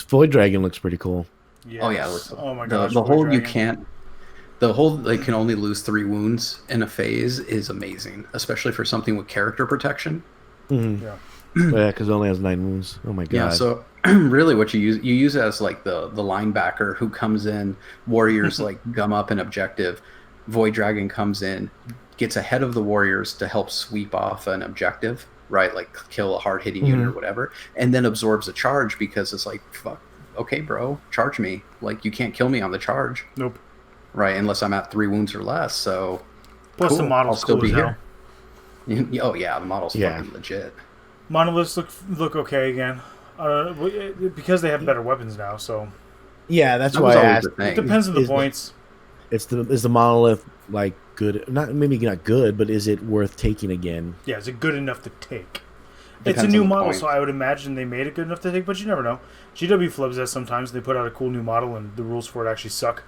Void Dragon looks pretty cool. Yes. Oh yeah, it looks cool. Oh my gosh. The whole they can only lose 3 wounds in a phase is amazing, especially for something with character protection. Mm-hmm. Yeah, because it only has 9 wounds. Oh my god. Yeah, so really what you use it as like the linebacker who comes in, warriors like gum up an objective, Void Dragon comes in, gets ahead of the warriors to help sweep off an objective. Right, like kill a hard-hitting unit or whatever, and then absorbs a charge because it's like, fuck, okay, bro, charge me. Like, you can't kill me on the charge. Nope. Right, unless I'm at 3 wounds or less, so... Plus the model's still cool be here. Oh, yeah, the model's fucking legit. Monoliths look okay again. Because they have better weapons now, so... Yeah, that's That why was I always asked. the thing. It depends on the Is- points. Is the monolith like good? Not maybe not good, but is it worth taking again? Yeah, is it good enough to take? Depends It's a on new the model, points. so I would imagine they made it good enough to take, but you never know. GW flubs that sometimes. They put out a cool new model and the rules for it actually suck.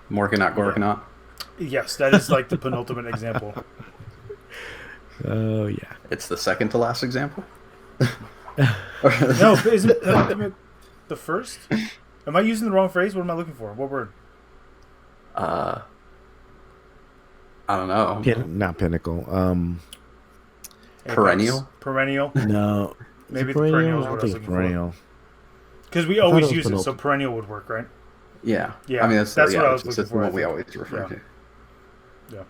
Morganot, Gorgonot. Yes, that is like the penultimate example. Oh yeah. It's the second to last example. No, isn't penultimate the first? Am I using the wrong phrase? What am I looking for? What word? I don't know. Not pinnacle. Apex. Perennial? Perennial. No. Maybe Is the it perennial is I what I don't was think it's looking for. perennial. Because we I thought always it was use it, so penultimate. perennial would work, right? Yeah. Yeah, I mean, that's what I was it's looking just for, I what we think. always refer Yeah. to. Yeah.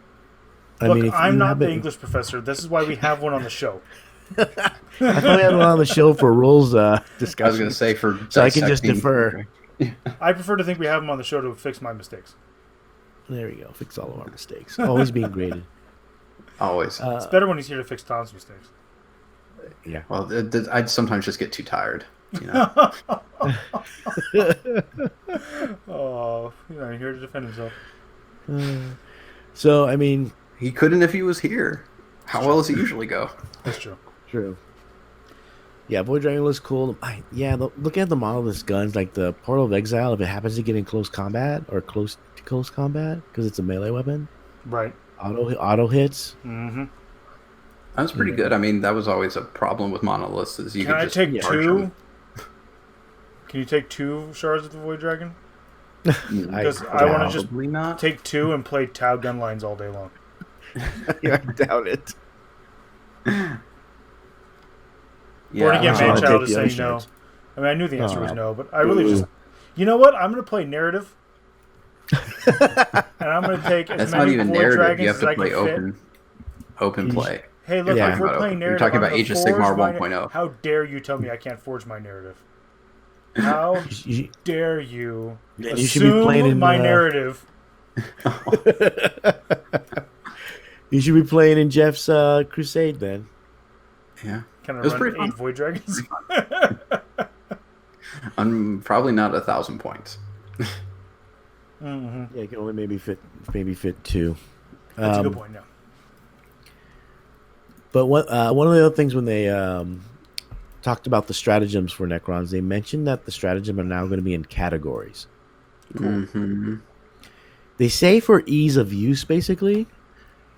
I Look, mean, if I'm you not have the it- English professor. This is why we have one on the show. I thought we had one on the show for rules discussion. I was going to say for So I can just dissecting- defer. I prefer to think we have him on the show to fix my mistakes. There we go. Fix all of our mistakes. Always being graded. Always. It's better when he's here to fix Tom's mistakes. Yeah. Well, I'd sometimes just get too tired. You know? Oh, he's here to defend himself. So I mean, He couldn't if he was here. How well does he usually go? That's true. true. Yeah, Void Dragon looks cool. Looking at the model of this guns, like the Portal of Exile, if it happens to get in close combat or close to close combat, because it's a melee weapon, Right. auto hits. Mm-hmm. That was pretty good. I mean, that was always a problem with monoliths. Is you Can could I just take charge two? them. Can you take two shards of the Void Dragon? Mm, Because I want to just Probably not. take two and play Tau gun lines all day long. I doubt it. Yeah, Born Again I Man wanna Child take is the other saying no. shards. I mean, I knew the answer was Oh. no, but I really just... You know what? I'm going to play narrative. And I'm going to take as That's many not even Void narrative. Dragons You have as to I play can fit. open play. Hey, look, Yeah. if we're You're playing narrative, talking I'm about gonna Age of Sigmar forge my- 1.0. How dare you tell me I can't forge my narrative? How You, dare you you assume should be playing in my narrative? you should be playing in Jeff's Crusade then. Yeah. Can I It was run pretty 8 fun. Void Dragons? I'm probably not 1,000 points. Mm-hmm. Yeah, you can only maybe fit two. That's a good point, yeah. But one of the other things when they talked about the stratagems for Necrons, they mentioned that the stratagem are now going to be in categories. Mm-hmm. They say for ease of use, basically,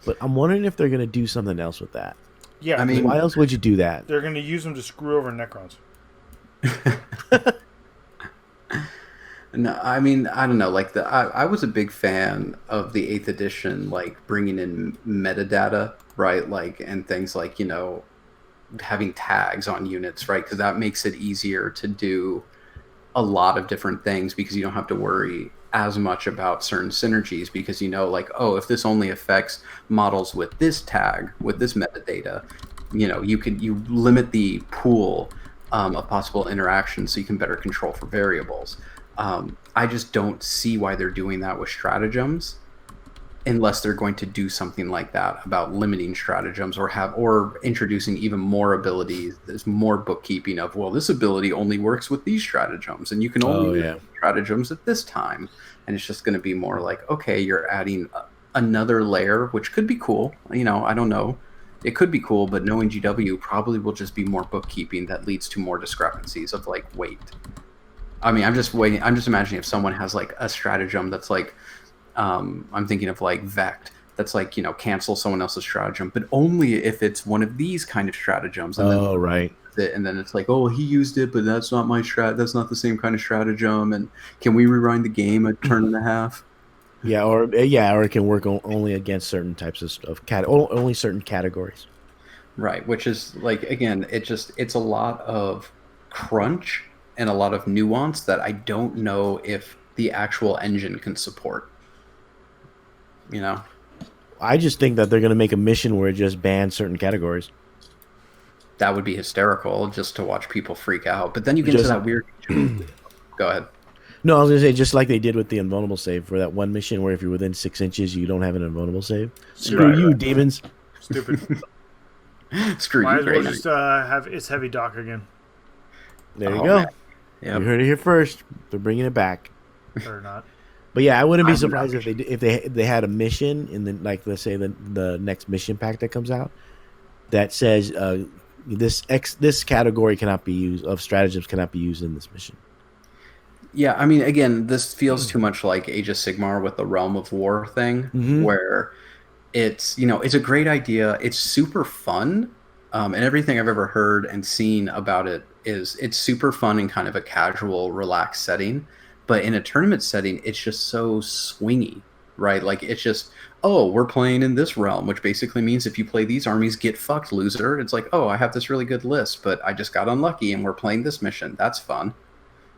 but I'm wondering if they're going to do something else with that. Yeah, I mean- Why else would you do that? they're going to use them to screw over Necrons. No, I mean, I don't know. Like I was a big fan of the 8th edition, like bringing in metadata, right? Like, and things like, having tags on units, right? Because that makes it easier to do a lot of different things because you don't have to worry as much about certain synergies because like, oh, if this only affects models with this tag, with this metadata, you limit the pool of possible interactions so you can better control for variables. I just don't see why they're doing that with stratagems unless they're going to do something like that about limiting stratagems or introducing even more abilities. There's more bookkeeping of, well, this ability only works with these stratagems and you can only use stratagems at this time. And it's just going to be more like, okay, you're adding another layer, which could be cool. I don't know. It could be cool, but knowing GW probably will just be more bookkeeping that leads to more discrepancies of like weight. I mean, I'm just imagining if someone has like a stratagem that's like, I'm thinking of like Vect, that's like, cancel someone else's stratagem, but only if it's one of these kind of stratagems. And Right. And then it's like, oh, he used it, but that's not my that's not the same kind of stratagem. And can we rewind the game a turn and a half? Yeah, or it can work only against certain types of only certain categories. Right, which is like, again, it's a lot of crunch and a lot of nuance that I don't know if the actual engine can support. I just think that they're going to make a mission where it just bans certain categories. That would be hysterical just to watch people freak out. But then you get into that weird... Go ahead. No, I was going to say, just like they did with the invulnerable save for that one mission where if you're within 6 inches, you don't have an invulnerable save. Screw you, demons. Stupid. Screw Might you, as well great. just have its heavy dock again. There you Oh, go. man. Yep. You heard it here first. They're bringing it back. or not. But yeah, I wouldn't be I would surprised not. if they had a mission in the, like, let's say the next mission pack that comes out that says this category cannot be used of stratagems cannot be used in this mission. Yeah, I mean, again, this feels too much like Age of Sigmar with the Realm of War thing, Mm-hmm. where it's, it's a great idea. It's super fun, and everything I've ever heard and seen about it is it's super fun in kind of a casual, relaxed setting. But in a tournament setting, it's just so swingy, right? Like it's just, oh, we're playing in this realm, which basically means if you play these armies, get fucked, loser. It's like, oh, I have this really good list, but I just got unlucky, and we're playing this mission. That's fun.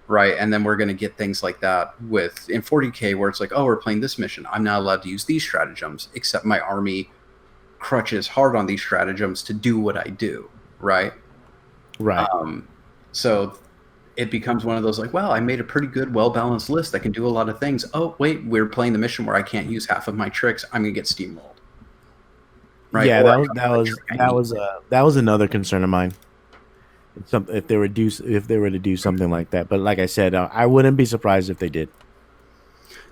Right, and then we're going to get things like that in 40k, where it's like, oh, we're playing this mission. I'm not allowed to use these stratagems, except my army crutches hard on these stratagems to do what I do. Right. Right. So it becomes one of those like, well, I made a pretty good, well balanced list that can do a lot of things. Oh, wait, we're playing the mission where I can't use half of my tricks. I'm going to get steamrolled. Right. Yeah, Or that was another concern of mine. If they were to do something like that, but like I said, I wouldn't be surprised if they did.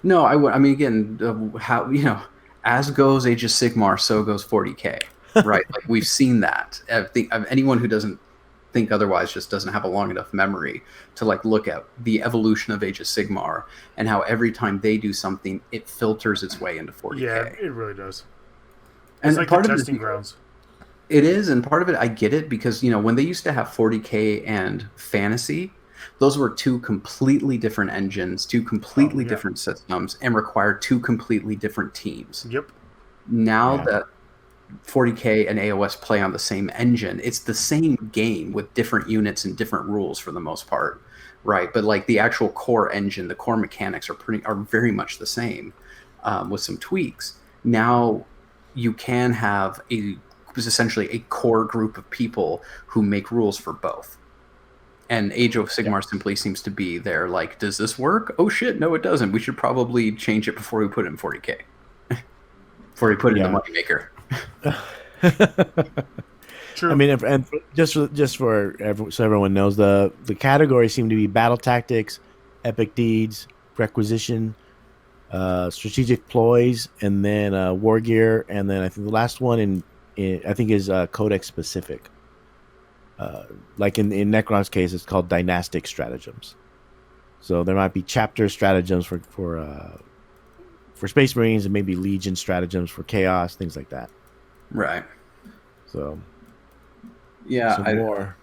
No, I would. I mean, again, how as goes Age of Sigmar, so goes 40k, right? Like we've seen that. I think anyone who doesn't think otherwise just doesn't have a long enough memory to like look at the evolution of Age of Sigmar and how every time they do something, it filters its way into 40k. Yeah, it really does. And It's like part the of testing it, grounds. it is, and part of it I get it because when they used to have 40k and fantasy, those were two completely different engines, two completely different systems, and required two completely different teams. Yep. Now that 40k and AOS play on the same engine, it's the same game with different units and different rules for the most part, right? But like the actual core engine, the core mechanics are very much the same, with some tweaks. Now you can have essentially a core group of people who make rules for both. And Age of Sigmar simply seems to be there like, does this work? Oh shit, no it doesn't. We should probably change it before we put it in 40k. Before we put it in the Moneymaker. True. I mean, and just so everyone knows, the categories seem to be battle tactics, epic deeds, requisition, strategic ploys, and then war gear, and then I think the last one is codex specific. Like in Necron's case, it's called dynastic stratagems. So there might be chapter stratagems for Space Marines, and maybe Legion stratagems for Chaos, things like that. Right. So yeah, more.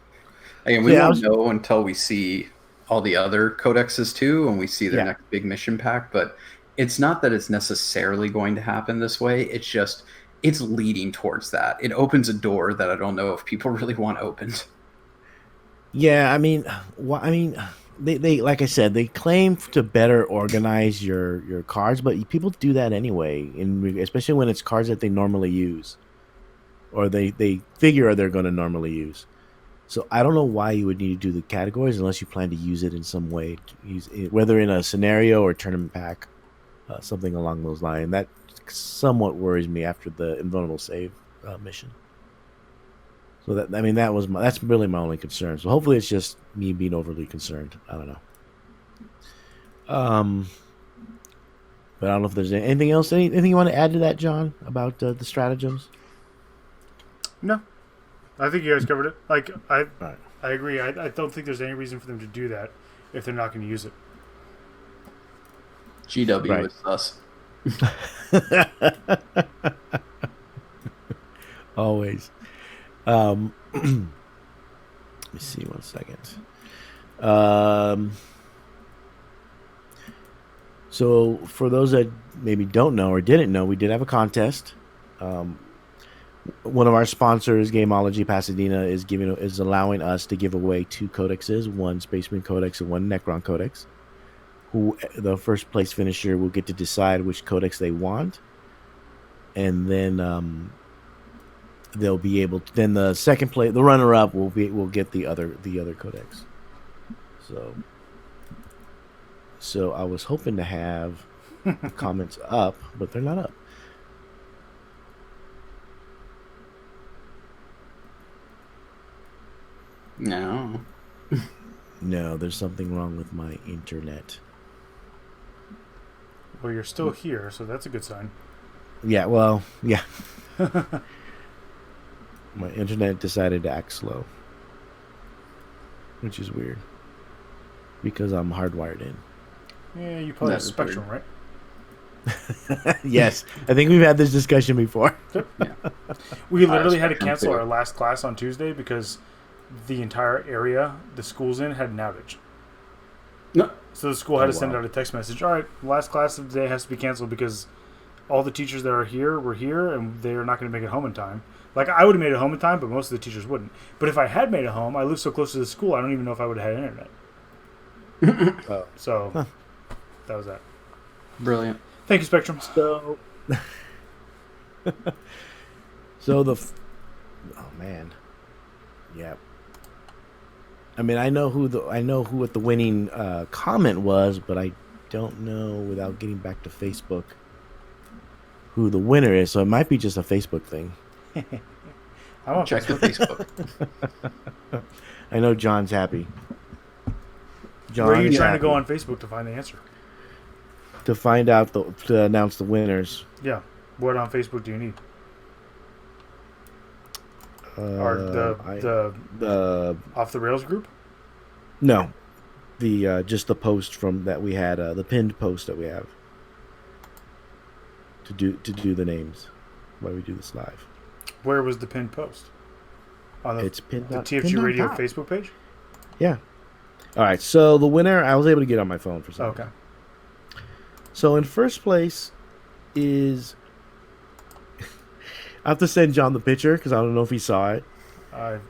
Again, we won't know until we see all the other codexes too, and we see their next big mission pack. But it's not that it's necessarily going to happen this way. It's just it's leading towards that. It opens a door that I don't know if people really want opened. Yeah, I mean, they like I said, they claim to better organize your cards, but people do that anyway, especially when it's cards that they normally use, or they figure they're going to normally use. So I don't know why you would need to do the categories unless you plan to use it in some way, whether in a scenario or tournament pack, something along those lines. That somewhat worries me after the Invulnerable Save mission. So that's really my only concern. So hopefully it's just me being overly concerned. I don't know. But I don't know if there's anything else. Anything you want to add to that, John, about the stratagems? No, I think you guys covered it. Like I agree. I don't think there's any reason for them to do that if they're not going to use it. GW is us. Always. Let me see 1 second. So for those that maybe don't know or didn't know, we did have a contest. One of our sponsors, Gameology Pasadena, is allowing us to give away 2 codexes, one Space Marine Codex and one Necron Codex. The first place finisher will get to decide which codex they want, and then they'll be able to, then the second place, the runner up will get the other codex. So I was hoping to have comments up, but they're not up. No, there's something wrong with my internet. Well, you're still here, so that's a good sign. Yeah, well, yeah. My internet decided to act slow, which is weird because I'm hardwired in. Yeah, you probably have That's Spectrum, weird. right? Yes, I think we've had this discussion before. Yeah. We literally had to Spectrum cancel too. our last class on Tuesday because the entire area the school's in had an outage. No. So the school had to send wow. out a text message. All right, last class of the day has to be canceled because all the teachers that are here were here and they are not going to make it home in time. Like, I would have made it home in time, but most of the teachers wouldn't. But if I had made it home, I live so close to the school, I don't even know if I would have had internet. Oh. So that was that. Brilliant. Thank you, Spectrum. So, oh man, yeah. I mean, I know what the winning comment was, but I don't know without getting back to Facebook who the winner is. So it might be just a Facebook thing. I want Check the Facebook. I know John's happy. Where are you John's trying to go happy on Facebook to find the answer? to find out to announce the winners? Yeah. What on Facebook do you need? Or the Off the Rails group? No, the just the post from that we had, the pinned post that we have to do the names while we do this live. Where was the pinned post? On the, It's pinned. the on- TFG pinned on Radio top. Facebook page? Yeah. All right. So the winner, I was able to get on my phone for some. Okay. So in first place is. I have to send John the picture because I don't know if he saw it. I've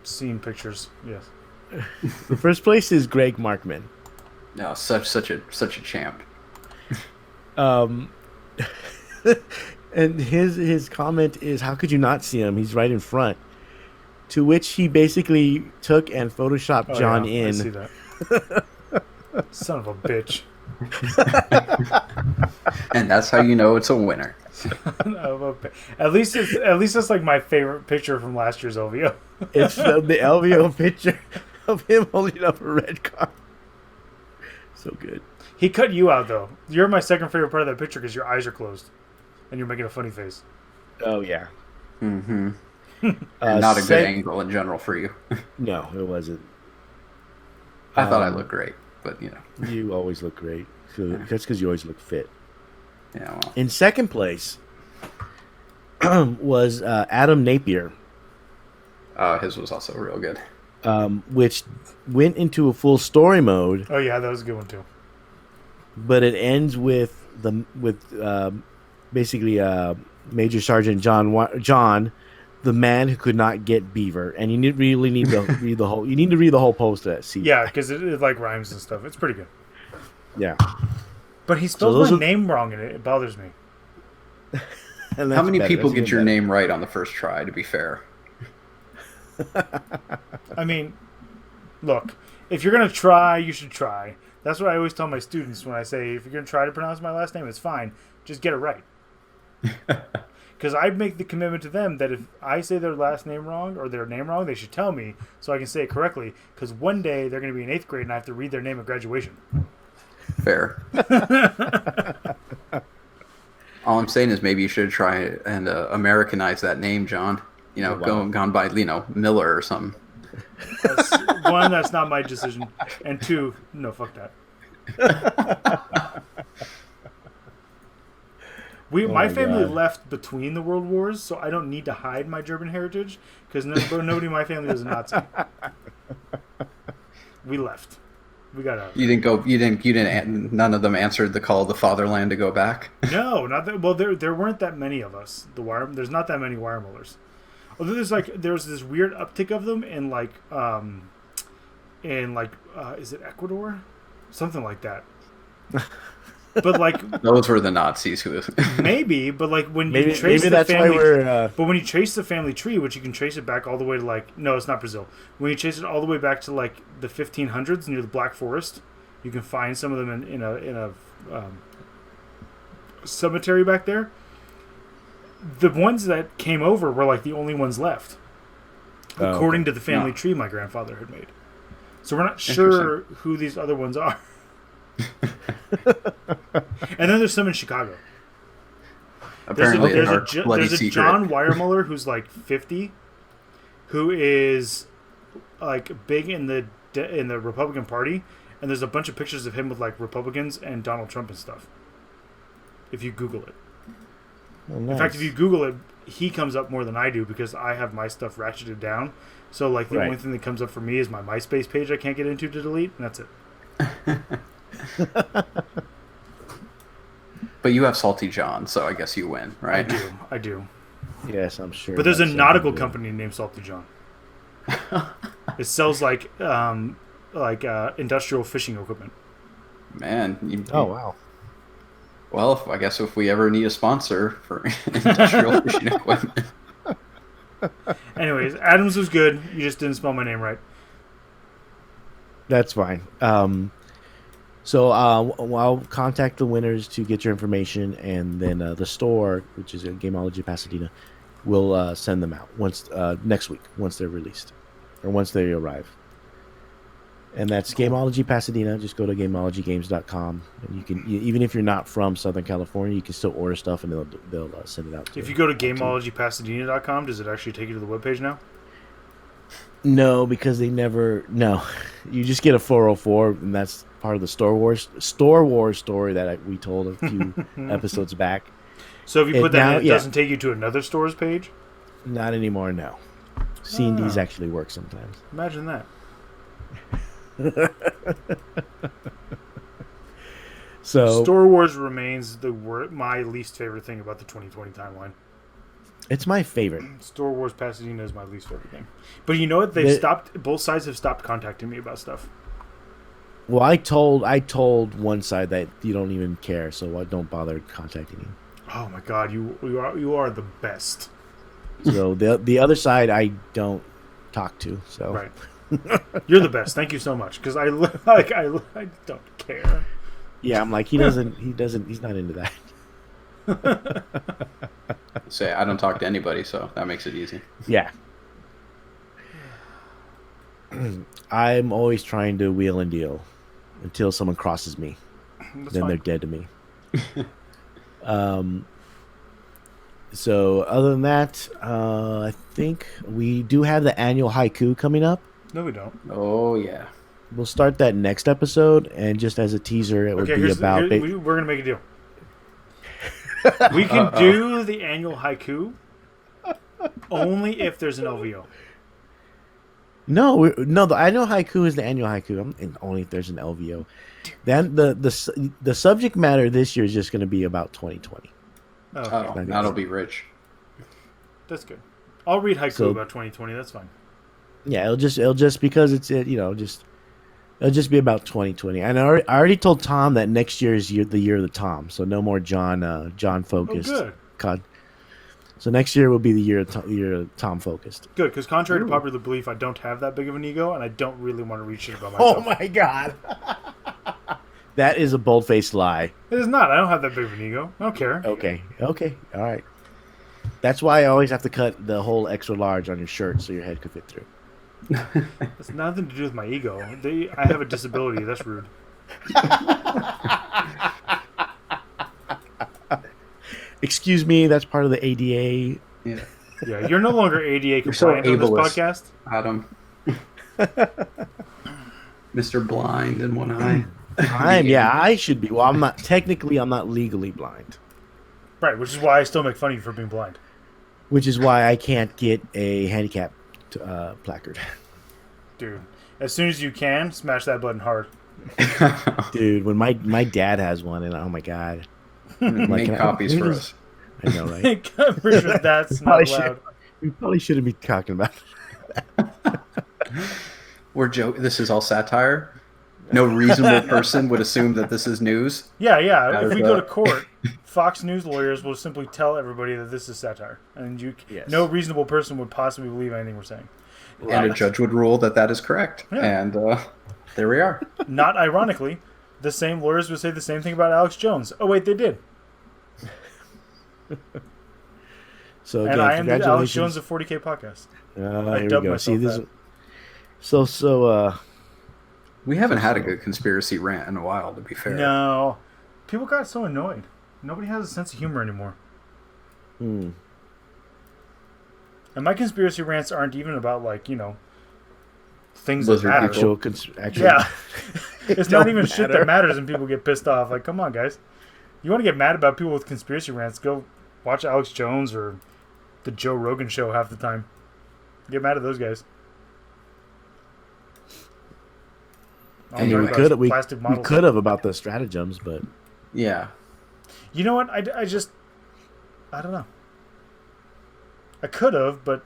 seen pictures. Yes. The first place is Greg Markman. No, such a champ. And his comment is, "How could you not see him? He's right in front." To which he basically took and photoshopped Oh, John yeah, I in. see that. Son of a bitch. And that's how you know it's a winner. At least it's like my favorite picture from last year's OVO. It's the LVO picture of him holding up a red car. So good. He cut you out though. You're my second favorite part of that picture because your eyes are closed and you're making a funny face. Oh yeah. Mm-hmm. And not a good angle in general for you. No, it wasn't. I thought I looked great, but you know. You always look great. So that's because you always look fit. Yeah. Well, In second place was Adam Napier, his was also real good. which went into a full story mode, Oh yeah, that was a good one too. but it ends with basically Major Sergeant John, the man who could not get beaver, and you really need to read the whole. You need to read the whole post to see. Yeah, because it like rhymes and stuff. It's pretty good. Yeah. But he spelled those my are- name wrong in it. It bothers me. And How that's many better. people That's get even your better. name right on the first try, to be fair? I mean, look, if you're going to try, you should try. That's what I always tell my students when I say, if you're going to try to pronounce my last name, it's fine. Just get it right. Because I make the commitment to them that if I say their last name wrong or their name wrong, they should tell me so I can say it correctly. Because one day they're going to be in 8th grade and I have to read their name at graduation. Fair. All I'm saying is maybe you should try and Americanize that name, John. You know, Oh, wow. gone by, Miller or something. One, that's not my decision. And two, no, fuck that. My my family God. left between the world wars, so I don't need to hide my German heritage because nobody in my family was a Nazi. We left. We got out. You didn't go. You didn't. None of them answered the call of the fatherland to go back. No, not that. Well, there weren't that many of us. There's not that many wire mullers. Although there's this weird uptick of them in is it Ecuador, something like that. But Those were the Nazis who. maybe, but when Maybe you trace the that's family, why we're. but when you trace the family tree, which you can trace it back all the way to no, it's not Brazil. When you trace it all the way back to the 1500s near the Black Forest, you can find some of them in a cemetery back there. The ones that came over were the only ones left, according to the family Yeah. tree my grandfather had made. So we're not sure who these other ones are. And then there's some in Chicago. Apparently, there's a bloody a secret. John Weiermuller who's like 50, who is like big in the Republican Party, and there's a bunch of pictures of him with like Republicans and Donald Trump and stuff. If you Google it. Oh, nice. In fact, if you Google it, he comes up more than I do because I have my stuff ratcheted down. So like the only thing that comes up for me is my MySpace page I can't get into to delete, and that's it. But you have Salty John, so I guess you win, right? I do. Yes, I'm sure. But there's a that's nautical something company named Salty John. It sells like industrial fishing equipment. Man. Oh, wow. Well, I guess if we ever need a sponsor for industrial fishing equipment. Anyways, Adams was good. You just didn't spell my name right. That's fine. So I'll contact the winners to get your information, and then the store, which is Gameology Pasadena, will send them out once next week, once they're released, or once they arrive. And that's Gameology Pasadena. Just go to GameologyGames.com, and you can, even if you're not from Southern California, you can still order stuff, and they'll send it out to you. If you go to GameologyPasadena.com, does it actually take you to the webpage now? No, because they never. No, you just get a 404, and that's part of the Star Wars story that we told a few episodes back. So if you put that in, it doesn't take you to another store's page? Not anymore. No, C&Ds actually work sometimes. Imagine that. So Star Wars remains my least favorite thing about the 2020 timeline. It's my favorite. Star Wars Pasadena is my least favorite thing. But you know what? Both sides have stopped contacting me about stuff. Well, I told one side that you don't even care, so I don't bother contacting you. Oh my god, you are the best. So the other side I don't talk to. So right. You're the best. Thank you so much. Because I don't care. Yeah, I'm like he's not into that. Say I don't talk to anybody, so that makes it easy. Yeah. I'm always trying to wheel and deal until someone crosses me. That's then fine. they're dead to me. So other than that, I think we do have the annual haiku coming up. No, we don't. Oh yeah. We'll start that next episode, and just as a teaser, it would be about. We're gonna make a deal. We can do the annual haiku only if there's an LVO. No, the annual haiku is the annual haiku, and only if there's an LVO. Then the subject matter this year is just going to be about 2020. Okay. That'll be rich. That's good. I'll read haiku about 2020. That's fine. Yeah, it'll just because it'll just be about 2020. And I already told Tom that next year is the year of the Tom, so no more John focused. Oh, good. So next year will be the year of Tom focused. Good, because contrary to popular belief, I don't have that big of an ego, and I don't really want to reach it about myself. Oh my god, that is a bold-faced lie. It is not. I don't have that big of an ego. I don't care. Okay, all right. That's why I always have to cut the whole extra large on your shirt so your head could fit through. It's nothing to do with my ego. I have a disability. That's rude. Excuse me, that's part of the ADA. Yeah, you're no longer ADA compliant on this podcast. Adam. Mr. Blind in one eye. I should be. Well, I'm not legally blind. Right, which is why I still make fun of you for being blind. Which is why I can't get a handicap placard. Dude, as soon as you can, smash that button hard. Dude, when my dad has one, and oh my god. Make copies for us. I know, right? That's not allowed. We probably shouldn't be talking about We're joking. This is all satire. No reasonable person would assume that this is news. Yeah. If we go to court, Fox News lawyers will simply tell everybody that this is satire, and no reasonable person would possibly believe anything we're saying. And a judge would rule that is correct. Yeah. And there we are. Not ironically, the same lawyers would say the same thing about Alex Jones. Oh wait, they did. So again, and I am the Alex congratulations. Jones of 40K podcast. Here we go. See this. So We haven't had a good conspiracy rant in a while, to be fair. No, people got so annoyed. Nobody has a sense of humor anymore. Hmm. And my conspiracy rants aren't even about things Lizard that matter. people. Actual, Yeah, it's not don't even shit matter. that matters, and people get pissed off. Like, come on, guys. You want to get mad about people with conspiracy rants? Go watch Alex Jones or the Joe Rogan show half the time. Get mad at those guys. I mean, we could have about the stratagems, but Yeah. You know what? I don't know. I could have, but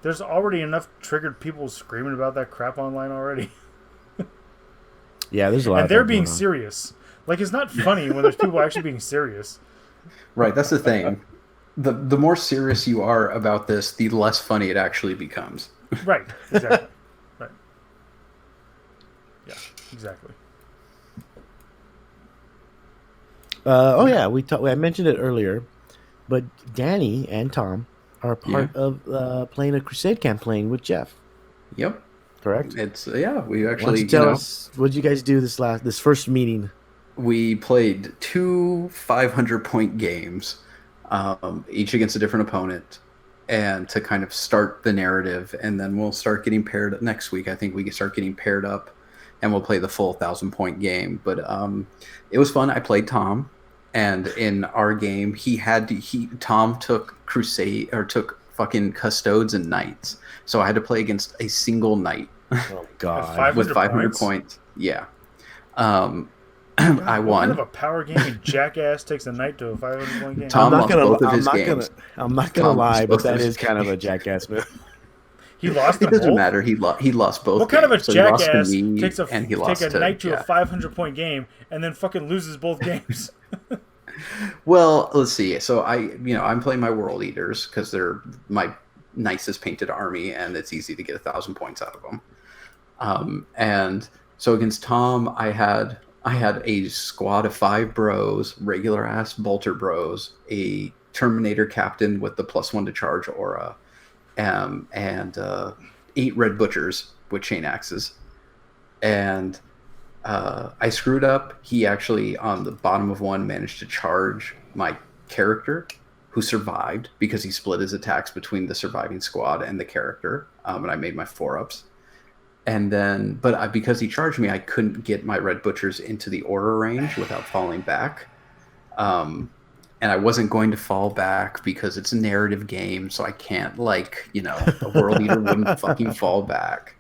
there's already enough triggered people screaming about that crap online already. yeah, there's a lot. And of they're that being going on. serious. Like, it's not funny when there's people actually being serious. Right, that's the thing. The more serious you are about this, the less funny it actually becomes. Right. Exactly. Right. Yeah. Exactly. Yeah, I mentioned it earlier, but Danny and Tom are part of playing a Crusade campaign with Jeff. Yep. Correct. It's we Why actually don't you tell us what did you guys do this first meeting? We played 2 500-point games, each against a different opponent, and to kind of start the narrative, and then we'll start getting paired next week. I think we can start getting paired up, and we'll play the full 1,000-point game. But it was fun. I played Tom, and in our game, Tom took took fucking custodes and knights, so I had to play against a single knight. Oh God! With 500 points. Yeah. I won. What kind of a power game jackass takes a knight to a 500-point game? Tom lost both of his games. I'm not gonna lie, but that is kind of a jackass move. He lost It them doesn't both? matter. He lost both. What kind of a games. So he lost to jackass me, takes and he lost a knight to yeah. a 500-point game and then fucking loses both games? Well, let's see. So I'm playing my World Eaters because they're my nicest painted army, and it's easy to get 1,000 points out of them. And so against Tom, I had a squad of 5 bros, regular ass bolter bros, a Terminator captain with the +1 to charge aura, and 8 red butchers with chain axes. And I screwed up. He actually, on the bottom of one, managed to charge my character, who survived because he split his attacks between the surviving squad and the character. And I made my 4-ups. And then, because he charged me, I couldn't get my red butchers into the aura range without falling back. And I wasn't going to fall back because it's a narrative game, so I can't, a World Eater wouldn't fucking fall back.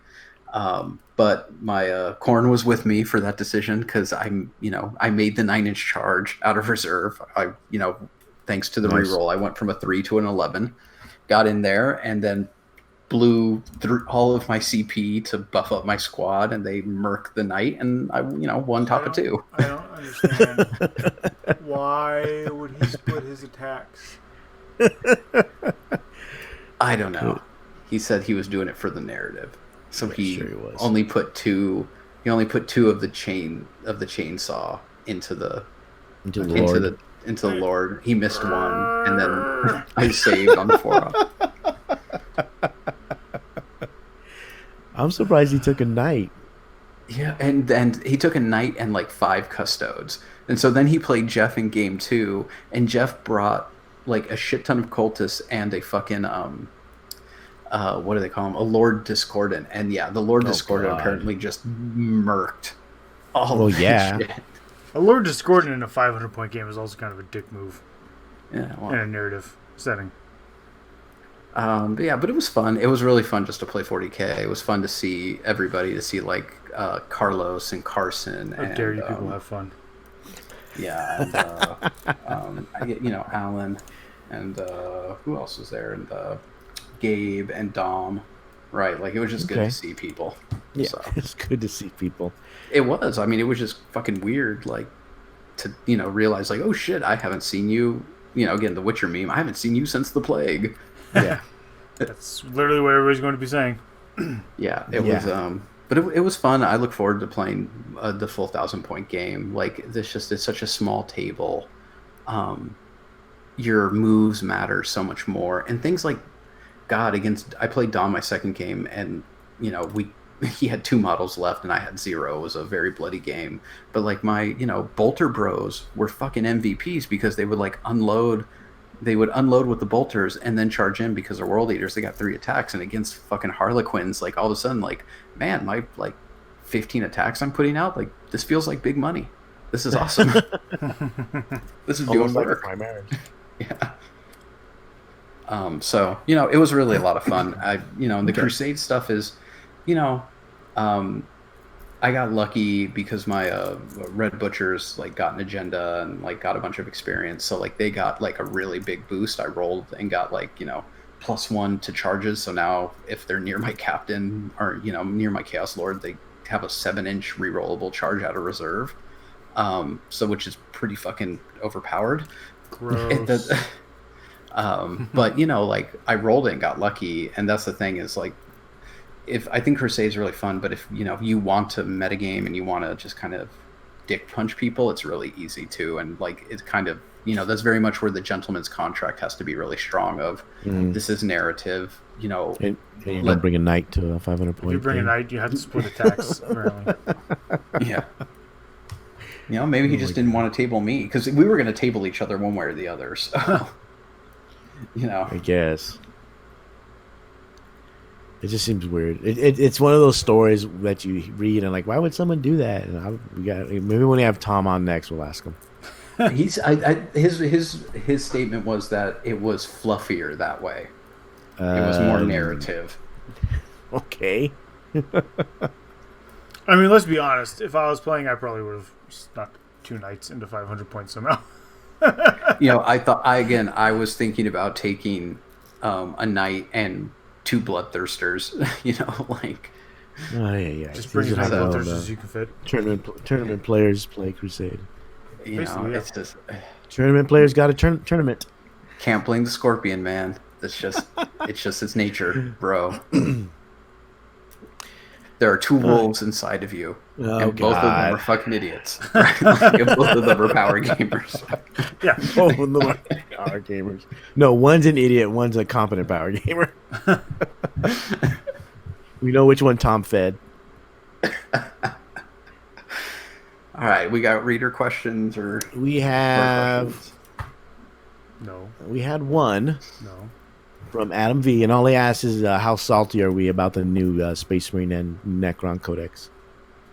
But my Corn was with me for that decision because I made the 9-inch charge out of reserve. Thanks to the reroll, I went from a 3 to an 11, got in there, and then blew through all of my CP to buff up my squad, and they murked the knight, and I won top of 2. I don't understand. Why would he split his attacks? I don't know. He said he was doing it for the narrative. So he was. only put 2. He only put 2 of the chainsaw into the Lord. He missed 1, and then I saved on the 4-up. I'm surprised he took a knight. Yeah, and he took a knight and 5 custodes. And so then he played Jeff in game 2, and Jeff brought a shit ton of cultists and a fucking what do they call him? A Lord Discordant. And yeah, the Lord Discordant apparently just murked all of that shit. A Lord Discordant in a 500-point game is also kind of a dick move. Yeah, well, in a narrative setting. But it was fun. It was really fun just to play 40K. It was fun to see everybody, to see Carlos and Carson. How dare you people have fun? Yeah, and Alan, and who else was there? And Gabe and Dom. Right, it was just good to see people. Yeah, so. It's good to see people. It was. I mean, it was just fucking weird, to realize, oh shit, I haven't seen you. Again, the Witcher meme. I haven't seen you since the plague. Yeah, that's literally what everybody's going to be saying. Yeah, it was. But it was fun. I look forward to playing the full 1,000-point game. It's such a small table. Your moves matter so much more, and things like I played Dom my second game, and we he had 2 models left and I had 0. It was a very bloody game. But like my, you know, bolter bros were fucking MVPs because they would like unload. They would unload with the bolters and then charge in because they're world eaters. They got 3 attacks, and against fucking Harlequins, like all of a sudden, like, man, my like 15 attacks I'm putting out, like this feels like big money. This is awesome. This is doing Almost work. like my marriage. Yeah. So, you know, it was really a lot of fun. And the Crusade stuff is, you know, I got lucky because my Red Butchers like got an agenda and like got a bunch of experience. So like they got like a really big boost. I rolled and got like, you know, +1 to charges. So now if they're near my captain or, you know, near my Chaos Lord, they have a 7-inch rerollable charge out of reserve. So which is pretty fucking overpowered. Gross. But you know, like I rolled it and got lucky, and that's the thing is like, if I think Crusade's really fun, but if you know you want to metagame and you want to just kind of dick punch people, it's really easy too, and like it's kind of, you know, that's very much where the gentleman's contract has to be really strong. Of this is narrative, you know. And you don't bring a knight to a 500 point. If you bring a knight, you have to split attacks. Apparently. Yeah. You know, maybe he just didn't want to table me because we were going to table each other one way or the other. So, you know, I guess it just seems weird. It's one of those stories that you read and like, why would someone do that? And maybe when we have Tom on next, we'll ask him. His statement was that it was fluffier that way. It was more narrative. Okay. I mean, let's be honest. If I was playing, I probably would have snuck 2 knights into 500 points somehow. You know, I was thinking about taking a knight and 2 bloodthirsters. You know, like. Oh yeah. Just bring as many bloodthirsters as you can fit. Tournament players play Crusade. You know, it's just tournament players got a tournament. Can't blame the Scorpion, man. It's just its nature, bro. There are 2 wolves inside of you, and both of them are fucking idiots. Right? Like, both of them are power gamers. Yeah, both of them are power gamers. No, one's an idiot, one's a competent power gamer. We know which one Tom fed. All right, we got reader questions, or we have. No, we had one. No. From Adam V, and all he asks is, how salty are we about the new Space Marine and Necron Codex?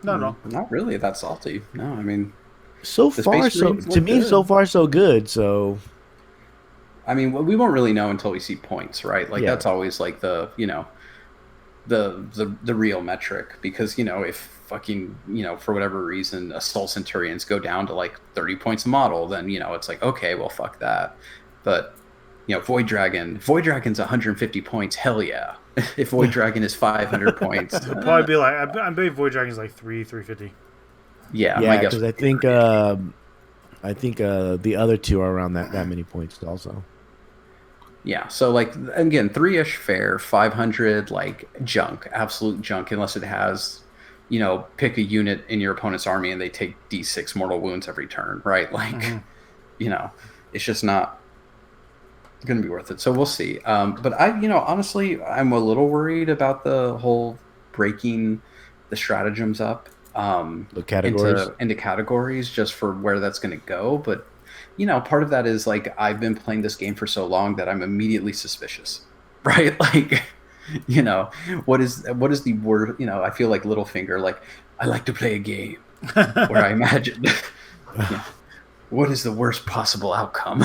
No. Not really that salty. No, I mean... So far, so far, so good, so... I mean, we won't really know until we see points, right? Like, that's always, like, the, you know, the real metric, because, you know, if fucking, you know, for whatever reason, Assault Centurions go down to, like, 30 points a model, then, you know, it's like, okay, well, fuck that. But... You know, Void Dragon's 150 points. Hell yeah! If Void Dragon is 500 points, it'll probably be like I bet Void Dragon's like 350. Yeah, because I think the other 2 are around that many points also. Yeah, so like again, 3-ish fair, 500 like junk, absolute junk, unless it has, you know, pick a unit in your opponent's army and they take D6 mortal wounds every turn, right? Like, you know, it's just not going to be worth it. So we'll see. But honestly, I'm a little worried about the whole breaking the stratagems up the categories into categories, just for where that's going to go. But you know, part of that is like I've been playing this game for so long that I'm immediately suspicious, right? Like, you know, what is the word? You know, I feel like Littlefinger. Like, I like to play a game where I imagine what is the worst possible outcome,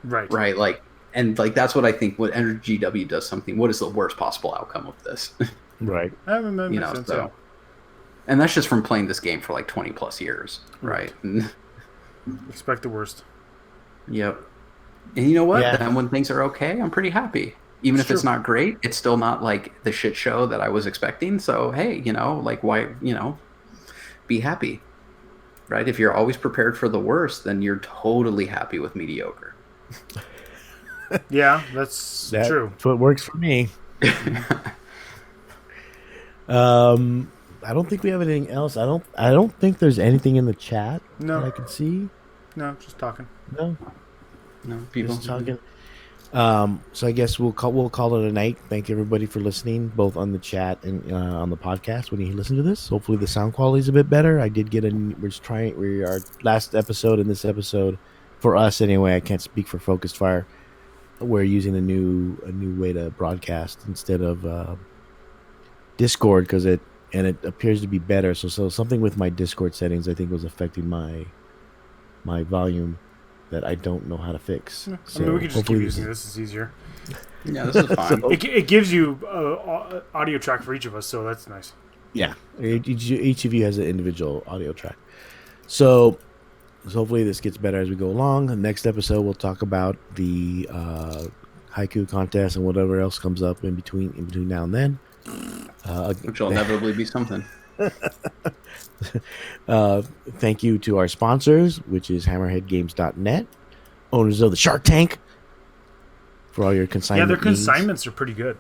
right? Like. And like that's what I think. What GW does something. What is the worst possible outcome of this? Right. I remember. You know, so, and that's just from playing this game for like 20+ years, right? Expect the worst. Yep. And you know what? Then when things are okay, I'm pretty happy. Even if it's not great, it's still not like the shit show that I was expecting. So hey, you know, like why, you know, be happy, right? If you're always prepared for the worst, then you're totally happy with mediocre. Yeah, that's true. That's what works for me. I don't think we have anything else. I don't think there's anything in the chat that I can see. No, just talking. No, people just talking. So I guess we'll call it a night. Thank everybody for listening, both on the chat and on the podcast when you listen to this. Hopefully the sound quality is a bit better. I did get our last episode and this episode, for us anyway. I can't speak for Focused Fire. We're using a new way to broadcast instead of Discord because it appears to be better. So something with my Discord settings I think was affecting my volume that I don't know how to fix. I mean, we could just keep using this. It's easier. Yeah, this is fine. It gives you audio track for each of us, so that's nice. Yeah, each of you has an individual audio track. So hopefully this gets better as we go along. The next episode we'll talk about the haiku contest and whatever else comes up in between now and then. Which will inevitably be something. Thank you to our sponsors, which is hammerheadgames.net, owners of the Shark Tank, for all your consignment. Yeah, their consignments are pretty good.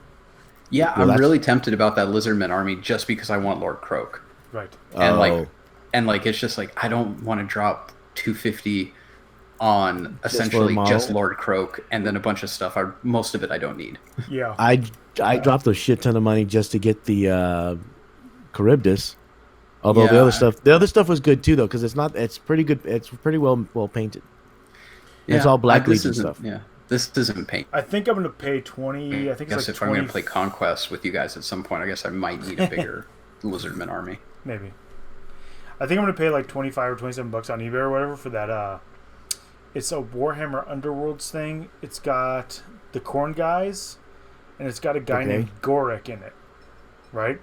Yeah, I'm really tempted about that Lizardman army just because I want Lord Croak. Right. And it's just like I don't want to drop $250 on essentially just Lord Croak and then a bunch of stuff. Most of it I don't need. Yeah. I dropped a shit ton of money just to get the Charybdis. Although the other stuff was good too, though, because it's pretty good. It's pretty well painted. Yeah, it's all Black Legion stuff. Yeah, this isn't paint. I think I'm going to pay 20. I think it's like if I'm going to play Conquest with you guys at some point, I guess I might need a bigger Lizardman army. Maybe. I think I'm going to pay like $25 or $27 on eBay or whatever for that. It's a Warhammer Underworlds thing. It's got the Khorne guys, and it's got a guy named Gorek in it, right?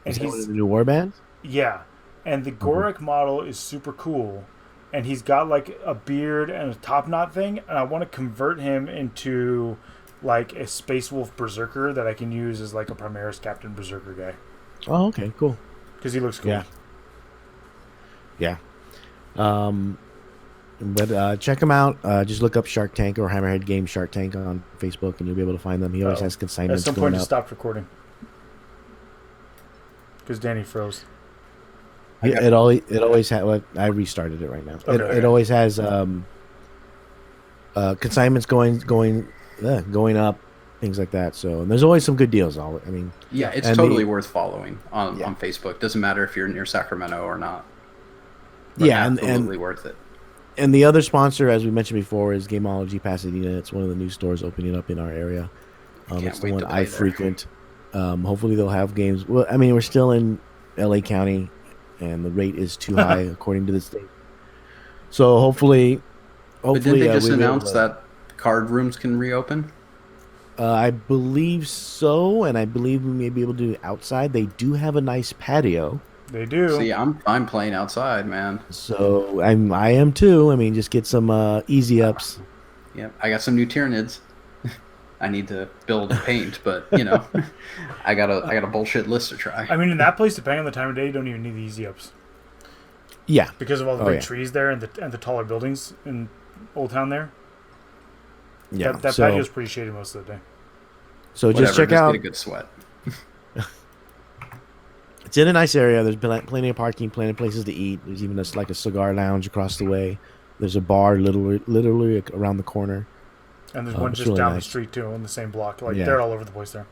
And he's the new warband. Yeah, and the Gorek model is super cool, and he's got like a beard and a top knot thing, and I want to convert him into like a Space Wolf Berserker that I can use as like a Primaris Captain Berserker guy. Oh, okay, cool. Because he looks cool. Yeah. But check him out. Just look up Shark Tank or Hammerhead Games Shark Tank on Facebook, and you'll be able to find them. He always has consignments. At some point, just stopped recording because Danny froze. It always had. Well, I restarted it right now. It always has consignments going up, things like that. So and there's always some good deals. It's totally worth following on Facebook. Doesn't matter if you're near Sacramento or not. But absolutely worth it. And the other sponsor, as we mentioned before, is Gameology Pasadena. It's one of the new stores opening up in our area. It's the one I frequent. Hopefully they'll have games. Well, I mean, we're still in LA County, and the rate is too high according to the state. So hopefully, but didn't they just announce that card rooms can reopen? I believe so, and I believe we may be able to do it outside. They do have a nice patio. They do. See, I'm playing outside, man. So I am too. I mean, just get some easy ups. Yep, I got some new Tyranids. I need to build and paint, but I got a bullshit list to try. I mean, in that place, depending on the time of day, you don't even need the easy ups. Yeah, because of all the big trees there and the taller buildings in Old Town there. Yeah, that patio is pretty shady most of the day. So just check out. Get a good sweat. It's in a nice area. There's plenty of parking, plenty of places to eat. There's even like a cigar lounge across the way. There's a bar literally around the corner. And there's one just really down the street too, on the same block. They're all over the place there.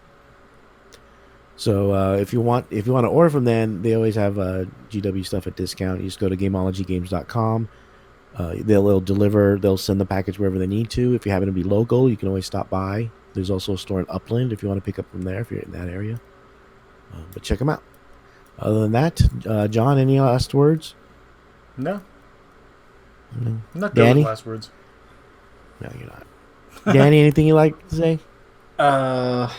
So if you want to order from them, they always have GW stuff at discount. You just go to gameologygames.com. They'll deliver. They'll send the package wherever they need to. If you happen to be local, you can always stop by. There's also a store in Upland if you want to pick up from there if you're in that area. But check them out. Other than that, John, any last words? No. I'm not Danny? good with last words. No, you're not. Danny, anything you like to say? I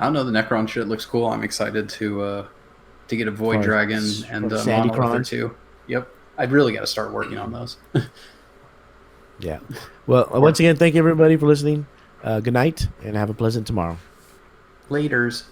don't know. The Necron shit looks cool. I'm excited to get a Void Dragon and a Monolith or two. Yep. I'd really got to start working on those. Yeah. Well, once again, thank you everybody for listening. Good night, and have a pleasant tomorrow. Laters.